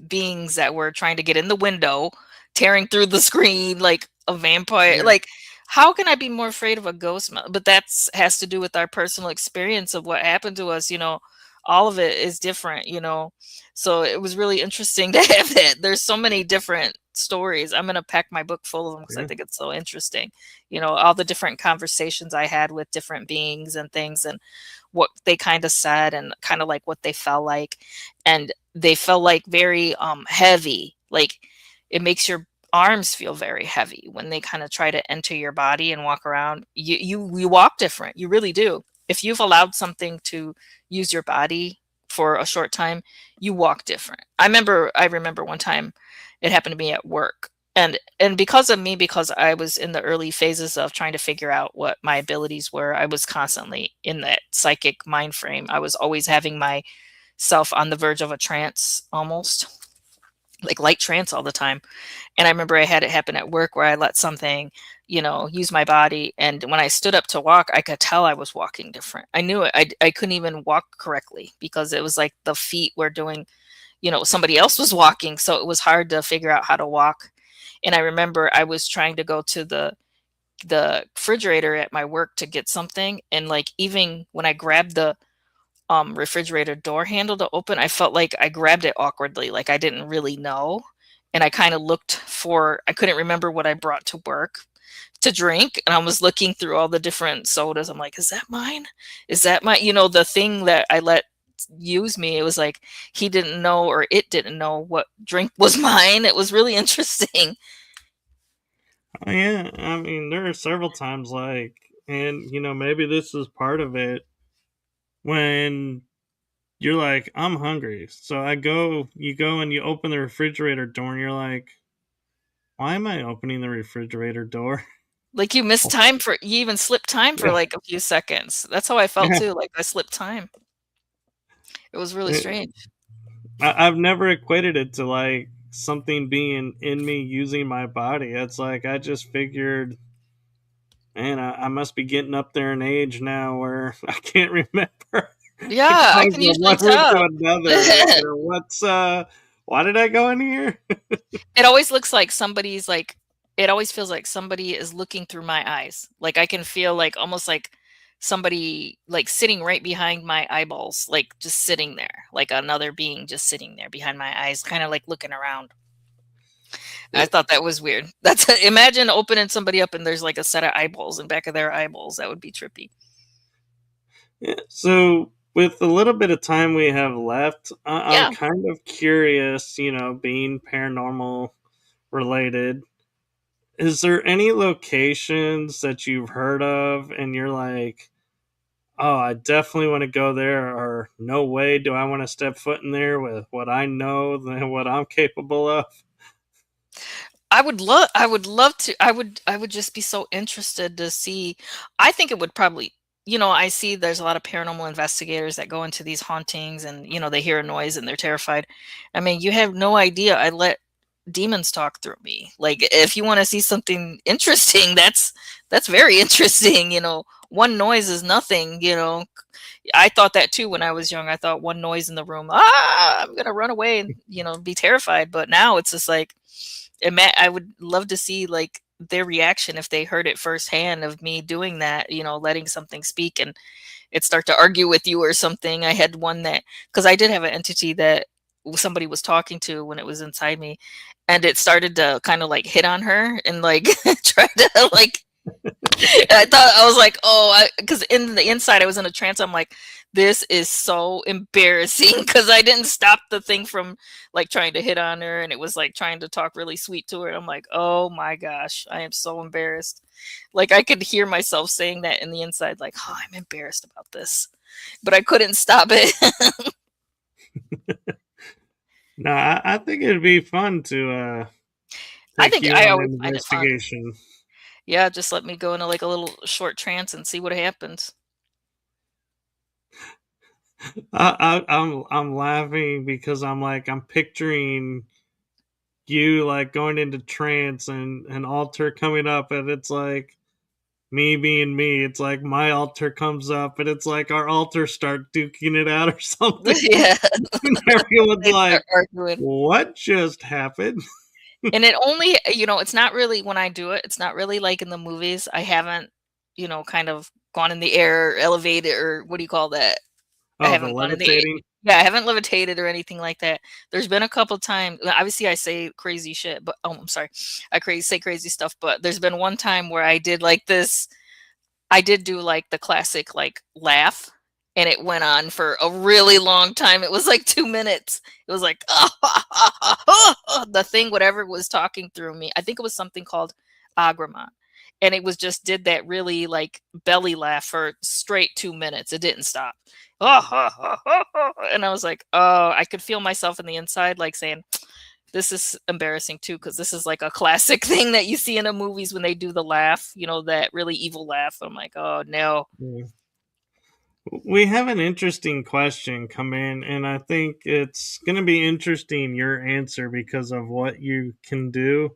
beings that were trying to get in the window, tearing through the screen like a vampire. Yeah, Like, how can I be more afraid of a ghost? But that's has to do with our personal experience of what happened to us. You know, all of it is different. You know, so it was really interesting to have that. There's so many different stories. I'm gonna pack my book full of them because I yeah, think it's so interesting. You know, all the different conversations I had with different beings and things, and what they kind of said, and kind of like what they felt like, and they felt like very heavy, like it makes your arms feel very heavy when they kind of try to enter your body and walk around. You walk different, you really do. If you've allowed something to use your body for a short time, you walk different. I remember one time it happened to me at work, and because of me, because I was in the early phases of trying to figure out what my abilities were, I was constantly in that psychic mind frame. I was always having myself on the verge of a trance, almost like light trance all the time. And I remember I had it happen at work where I let something, you know, use my body. And when I stood up to walk, I could tell I was walking different. I knew it. I couldn't even walk correctly because it was like the feet were doing, you know, somebody else was walking. So it was hard to figure out how to walk. And I remember I was trying to go to the refrigerator at my work to get something. And like even when I grabbed the refrigerator door handle to open, I felt like I grabbed it awkwardly, like I didn't really know. And I kind of looked for, I couldn't remember what I brought to work to drink. And I was looking through all the different sodas. I'm like, is that mine? Is that my, you know, the thing that I let use me? It was like he didn't know or it didn't know what drink was mine. It was really interesting. oh, yeah. I mean, there are several times like, and maybe this is part of it when you're like, I'm hungry, so you go and you open the refrigerator door, and you're like, why am I opening the refrigerator door? Like you missed time for, you even slipped time for Yeah. like a few seconds. That's how I felt Yeah. too. Like I slipped time. It was really strange. I've never equated it to like something being in me using my body. It's like I just figured, man, I must be getting up there in age now where I can't remember. It Yeah, I goes can from usually one room to tell. another. Why did I go in here? It always looks like somebody's like, it always feels like somebody is looking through my eyes. Like I can feel like almost like somebody like sitting right behind my eyeballs, like just sitting there, like another being just sitting there behind my eyes, kind of like looking around. I Yeah, thought that was weird. That's imagine opening somebody up and there's like a set of eyeballs in back of their eyeballs. That would be trippy. yeah. So, with the little bit of time we have left, I'm Yeah. kind of curious, being paranormal related. Is there any locations that you've heard of and you're like, oh, I definitely want to go there, or no way do I want to step foot in there with what I know than what I'm capable of? I would love to I would just be so interested to see. I think it would probably, I see there's a lot of paranormal investigators that go into these hauntings and, they hear a noise and they're terrified. I mean, you have no idea. I let demons talk through me. Like if you want to see something interesting, that's very interesting, One noise is nothing, I thought that too when I was young. I thought one noise in the room, I'm gonna run away and be terrified. But now it's just like, I would love to see like their reaction if they heard it firsthand of me doing that. Letting something speak and it start to argue with you or something. I had one that because I did have an entity that somebody was talking to when it was inside me, and it started to kind of like hit on her and like try to like I thought I was like, oh, because in the inside I was in a trance. I'm like, this is so embarrassing because I didn't stop the thing from like trying to hit on her, and it was like trying to talk really sweet to her. I'm like, oh my gosh, I am so embarrassed. Like I could hear myself saying that in the inside, like, oh, I'm embarrassed about this, but I couldn't stop it. No, I think it'd be fun to I take think you I on always an find it fun. investigation. Yeah, just let me go into like a little short trance and see what happens. I'm laughing because I'm picturing you like going into trance and an altar coming up, and it's like me being me. It's like my altar comes up, and it's like our altars start duking it out or something. Yeah, And everyone's they like, start arguing. "What just happened?" And it only, it's not really when I do it, it's not really like in the movies. I haven't, kind of gone in the air, elevated, or what do you call that? I Oh, the haven't gone in the levitating. yeah, I haven't levitated or anything like that. There's been a couple times, obviously I say crazy shit, but oh, I'm sorry. Say crazy stuff, but there's been one time where I did like this. I did do like the classic like laugh, and it went on for a really long time. It was like 2 minutes. It was like the thing whatever was talking through me. I think it was something called Agramont. And it was just did that really like belly laugh for straight 2 minutes. It didn't stop. And I was like, "Oh, I could feel myself in the inside like saying, this is embarrassing too because this is like a classic thing that you see in the movies when they do the laugh, that really evil laugh. I'm like, oh no. Yeah. We have an interesting question come in, and I think it's going to be interesting your answer because of what you can do.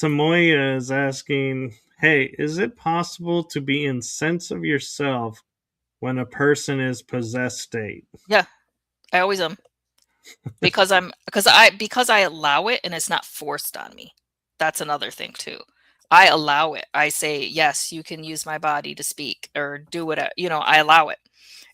Tamoya is asking, hey, is it possible to be in sense of yourself when a person is possessed state? Yeah, I always am because I allow it and it's not forced on me. That's another thing too. I allow it. I say, yes, you can use my body to speak or do whatever, I allow it.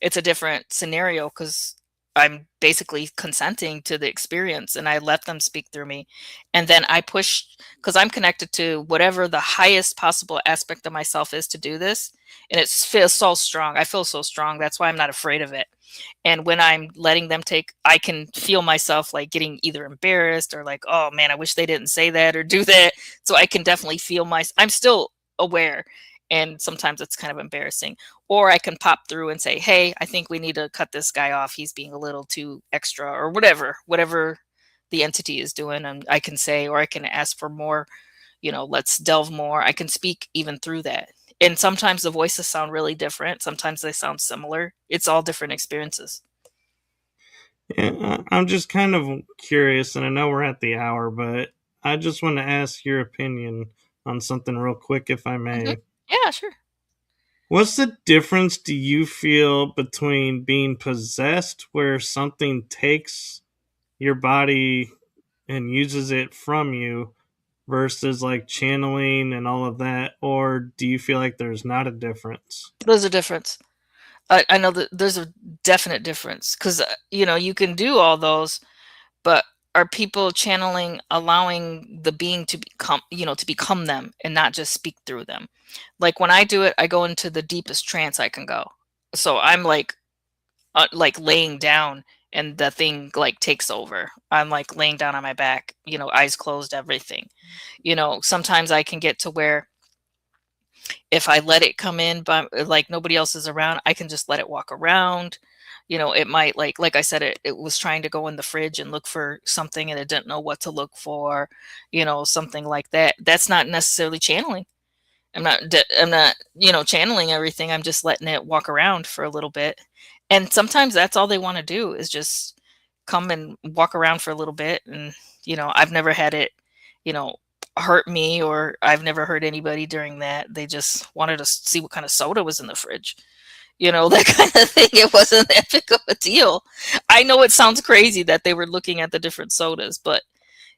It's a different scenario because I'm basically consenting to the experience and I let them speak through me. And then I push because I'm connected to whatever the highest possible aspect of myself is to do this. And it feels so strong. I feel so strong. That's why I'm not afraid of it. And when I'm letting them I can feel myself like getting either embarrassed or like, oh man, I wish they didn't say that or do that. So I can definitely feel I'm still aware. And sometimes it's kind of embarrassing. Or I can pop through and say, hey, I think we need to cut this guy off. He's being a little too extra or whatever the entity is doing. And I can say, or I can ask for more, let's delve more. I can speak even through that. And sometimes the voices sound really different. Sometimes they sound similar. It's all different experiences. Yeah, I'm just kind of curious, and I know we're at the hour, but I just want to ask your opinion on something real quick, if I Mhm. may. Yeah, sure. What's the difference do you feel between being possessed, where something takes your body and uses it from you, versus like channeling and all of that, or do you feel like there's not a difference? There's a difference. I know that there's a definite difference because you can do all those, but are people channeling, allowing the being to become them and not just speak through them? Like when I do it, I go into the deepest trance I can go. So I'm like laying down and the thing like takes over. I'm like laying down on my back, eyes closed, everything. Sometimes I can get to where if I let it come in, but like nobody else is around, I can just let it walk around. It might like I said, it was trying to go in the fridge and look for something and it didn't know what to look for, something like that. That's not necessarily channeling. I'm not channeling everything. I'm just letting it walk around for a little bit. And sometimes that's all they want to do is just come and walk around for a little bit. And, I've never had it, you know, hurt me, or I've never hurt anybody during that. They just wanted to see what kind of soda was in the fridge, that kind of thing. It wasn't that big of a deal. I know it sounds crazy that they were looking at the different sodas, but,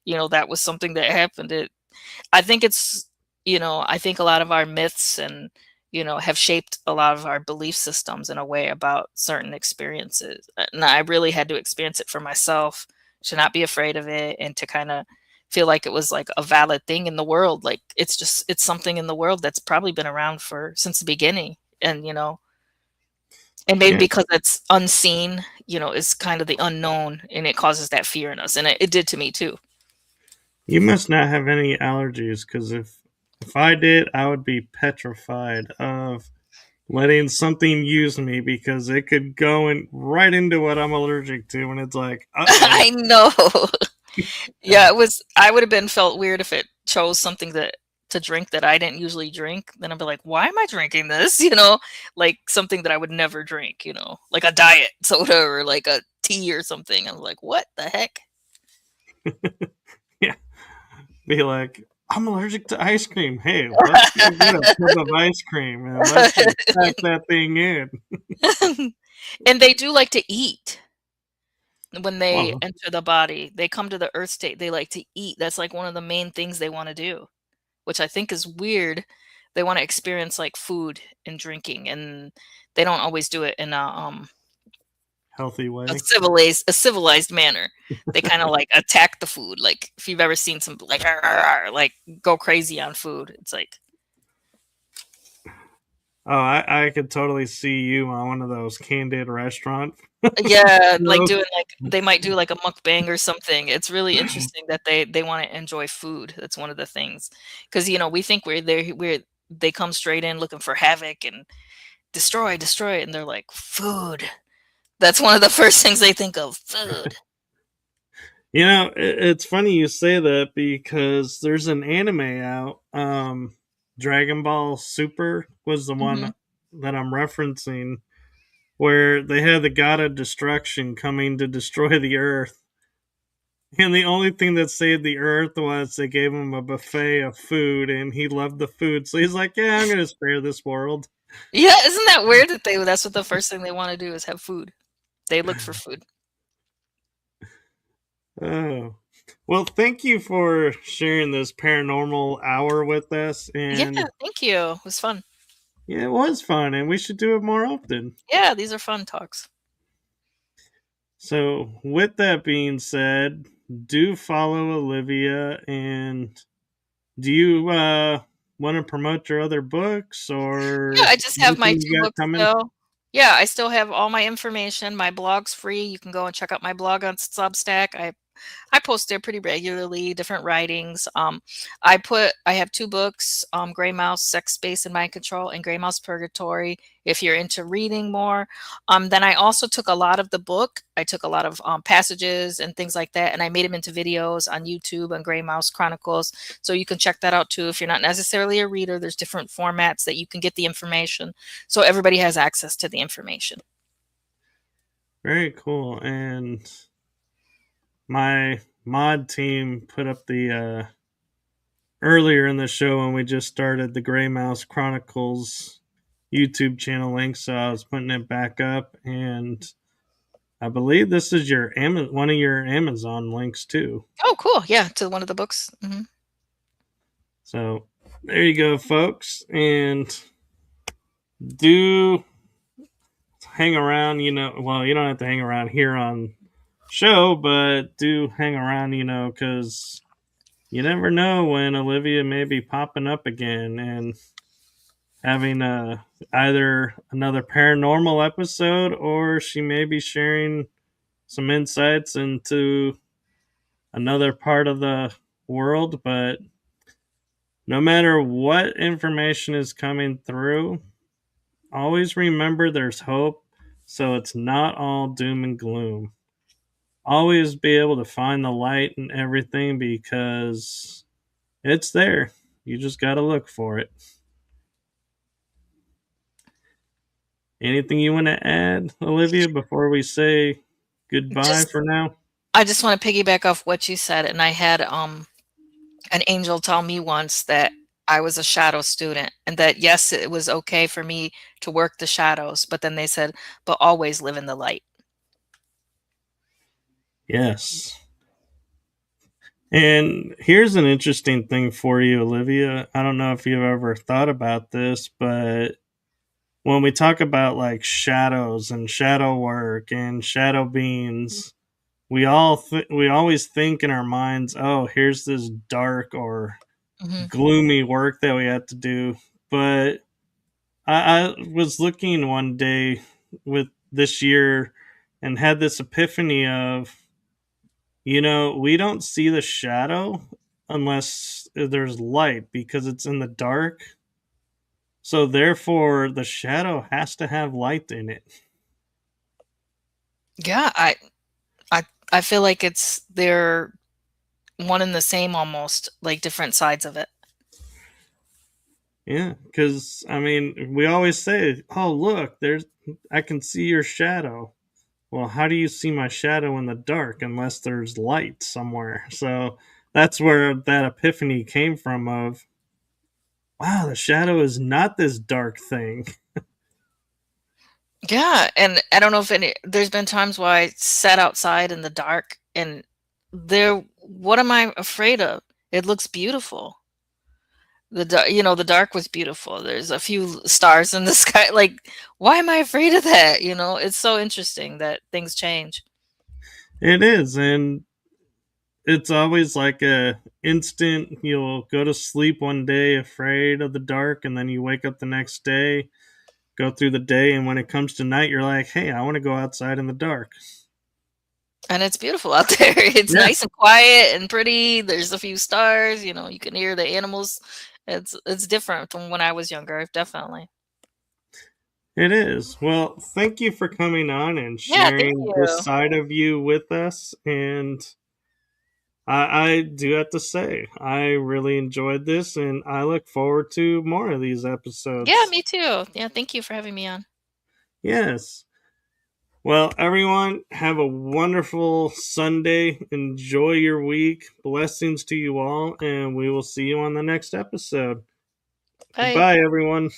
that was something that happened. I think I think a lot of our myths and, have shaped a lot of our belief systems in a way about certain experiences. And I really had to experience it for myself, to not be afraid of it, and to kind of feel like it was like a valid thing in the world. Like it's something in the world that's probably been around for since the beginning. And maybe Yeah, because it's unseen, is kind of the unknown, and it causes that fear in us. And it did to me too. you must not have any allergies, because if I did, I would be petrified of letting something use me, because it could go in right into what I'm allergic to, and it's like, uh oh. I know. Yeah, I would have been felt weird if it chose something to drink that I didn't usually drink. Then I'd be like, why am I drinking this? Like something that I would never drink, like a diet soda or like a tea or something. I'm like, what the heck? Yeah, be like, I'm allergic to ice cream. Hey, let's go get a tub of ice cream and let's just pack that thing in. And they do like to eat when they Well, enter the body. They come to the earth state. They like to eat. That's like one of the main things they want to do, which I think is weird. They want to experience like food and drinking, and they don't always do it in healthy a way. civilized manner. They kind of like attack the food. Like if you've ever seen some like "Arr, arr, arr," like go crazy on food. It's like Oh, I could totally see you on one of those candid restaurant yeah, like shows. doing like they might do like a mukbang or something. It's really interesting that they want to enjoy food. That's one of the things, because we think they come straight in looking for havoc and destroy, destroy, and they're like food. That's one of the first things they think of, food. It's funny you say that, because there's an anime out. Dragon Ball Super was the Mhm. one that I'm referencing, where they had the god of destruction coming to destroy the earth. And the only thing that saved the earth was they gave him a buffet of food, and he loved the food. So he's like, yeah, I'm going to spare this world. Yeah, isn't that weird that that's what the first thing they wanna do is have food? They look for food. Oh. Well, thank you for sharing this paranormal hour with us. Yeah, And thank you. It was fun. yeah, it was fun, and we should do it more often. Yeah, these are fun talks. So, with that being said, do follow Olivia. And do you want to promote your other books Yeah, or I just have my anything 2 you got books coming? still. Yeah, I still have all my information. My blog's free. You can go and check out my blog on Substack. I post there pretty regularly, different writings. I have 2 books, Gray Mouse, Sex, Space, and Mind Control, and Gray Mouse Purgatory, if you're into reading more. Then I also took a lot of the book. I took a lot of passages and things like that, and I made them into videos on YouTube on Gray Mouse Chronicles. So you can check that out too. If you're not necessarily a reader, there's different formats that you can get the information. So everybody has access to the information. Very cool. And my mod team put up the earlier in the show when we just started the Gray Mouse Chronicles YouTube channel link, so I was putting it back up. And I believe this is one of your Amazon links too. Oh, cool. Yeah, to one of the books. So there you go, folks. And do hang around, well, you don't have to hang around here on show, but do hang around, because you never know when Olivia may be popping up again and having either another paranormal episode, or she may be sharing some insights into another part of the world. But no matter what information is coming through, always remember there's hope, so it's not all doom and gloom. Always be able to find the light in everything because it's there. You just got to look for it. Anything you want to add, Olivia, before we say goodbye Just for now? I just want to piggyback off what you said, and I had an angel tell me once that I was a shadow student and that yes, it was okay for me to work the shadows, but then they said, but always live in the light. Yes. And here's an interesting thing for you, Olivia. I don't know if you've ever thought about this, but when we talk about like shadows and shadow work and shadow beings, we always think in our minds, oh, here's this dark or Hmm. gloomy work that we have to do. But I was looking one day with this year and had this epiphany of, we don't see the shadow unless there's light because it's in the dark. So therefore, the shadow has to have light in it. Yeah, I I feel like they're one and the same almost, like different sides of it. Yeah, because I mean, we always say, "Oh, look, I can see your shadow." Well, how do you see my shadow in the dark unless there's light somewhere? So that's where that epiphany came from of, wow, the shadow is not this dark thing. Yeah, and I don't know if there's been times where I sat outside in the dark and what am I afraid of? It looks beautiful. The dark was beautiful. There's a few stars in the sky. Like, why am I afraid of that? It's so interesting that things change. It is, and it's always like a instant. You'll go to sleep one day afraid of the dark, and then you wake up the next day, go through the day, and when it comes to night, you're like, hey, I want to go outside in the dark. And it's beautiful out there. It's Yeah, nice and quiet and pretty. There's a few stars, you can hear the animals. It's different from when I was younger, definitely. it is. Well, thank you for coming on and Yeah, thank sharing this you. side of you with us. And I do have to say, I really enjoyed this, and I look forward to more of these Yeah, episodes. me too. Yeah, thank you for having me on. Yes. Well, everyone, have a wonderful Sunday. Enjoy your week. Blessings to you all, and we will see you on the next episode. Bye. Goodbye, everyone.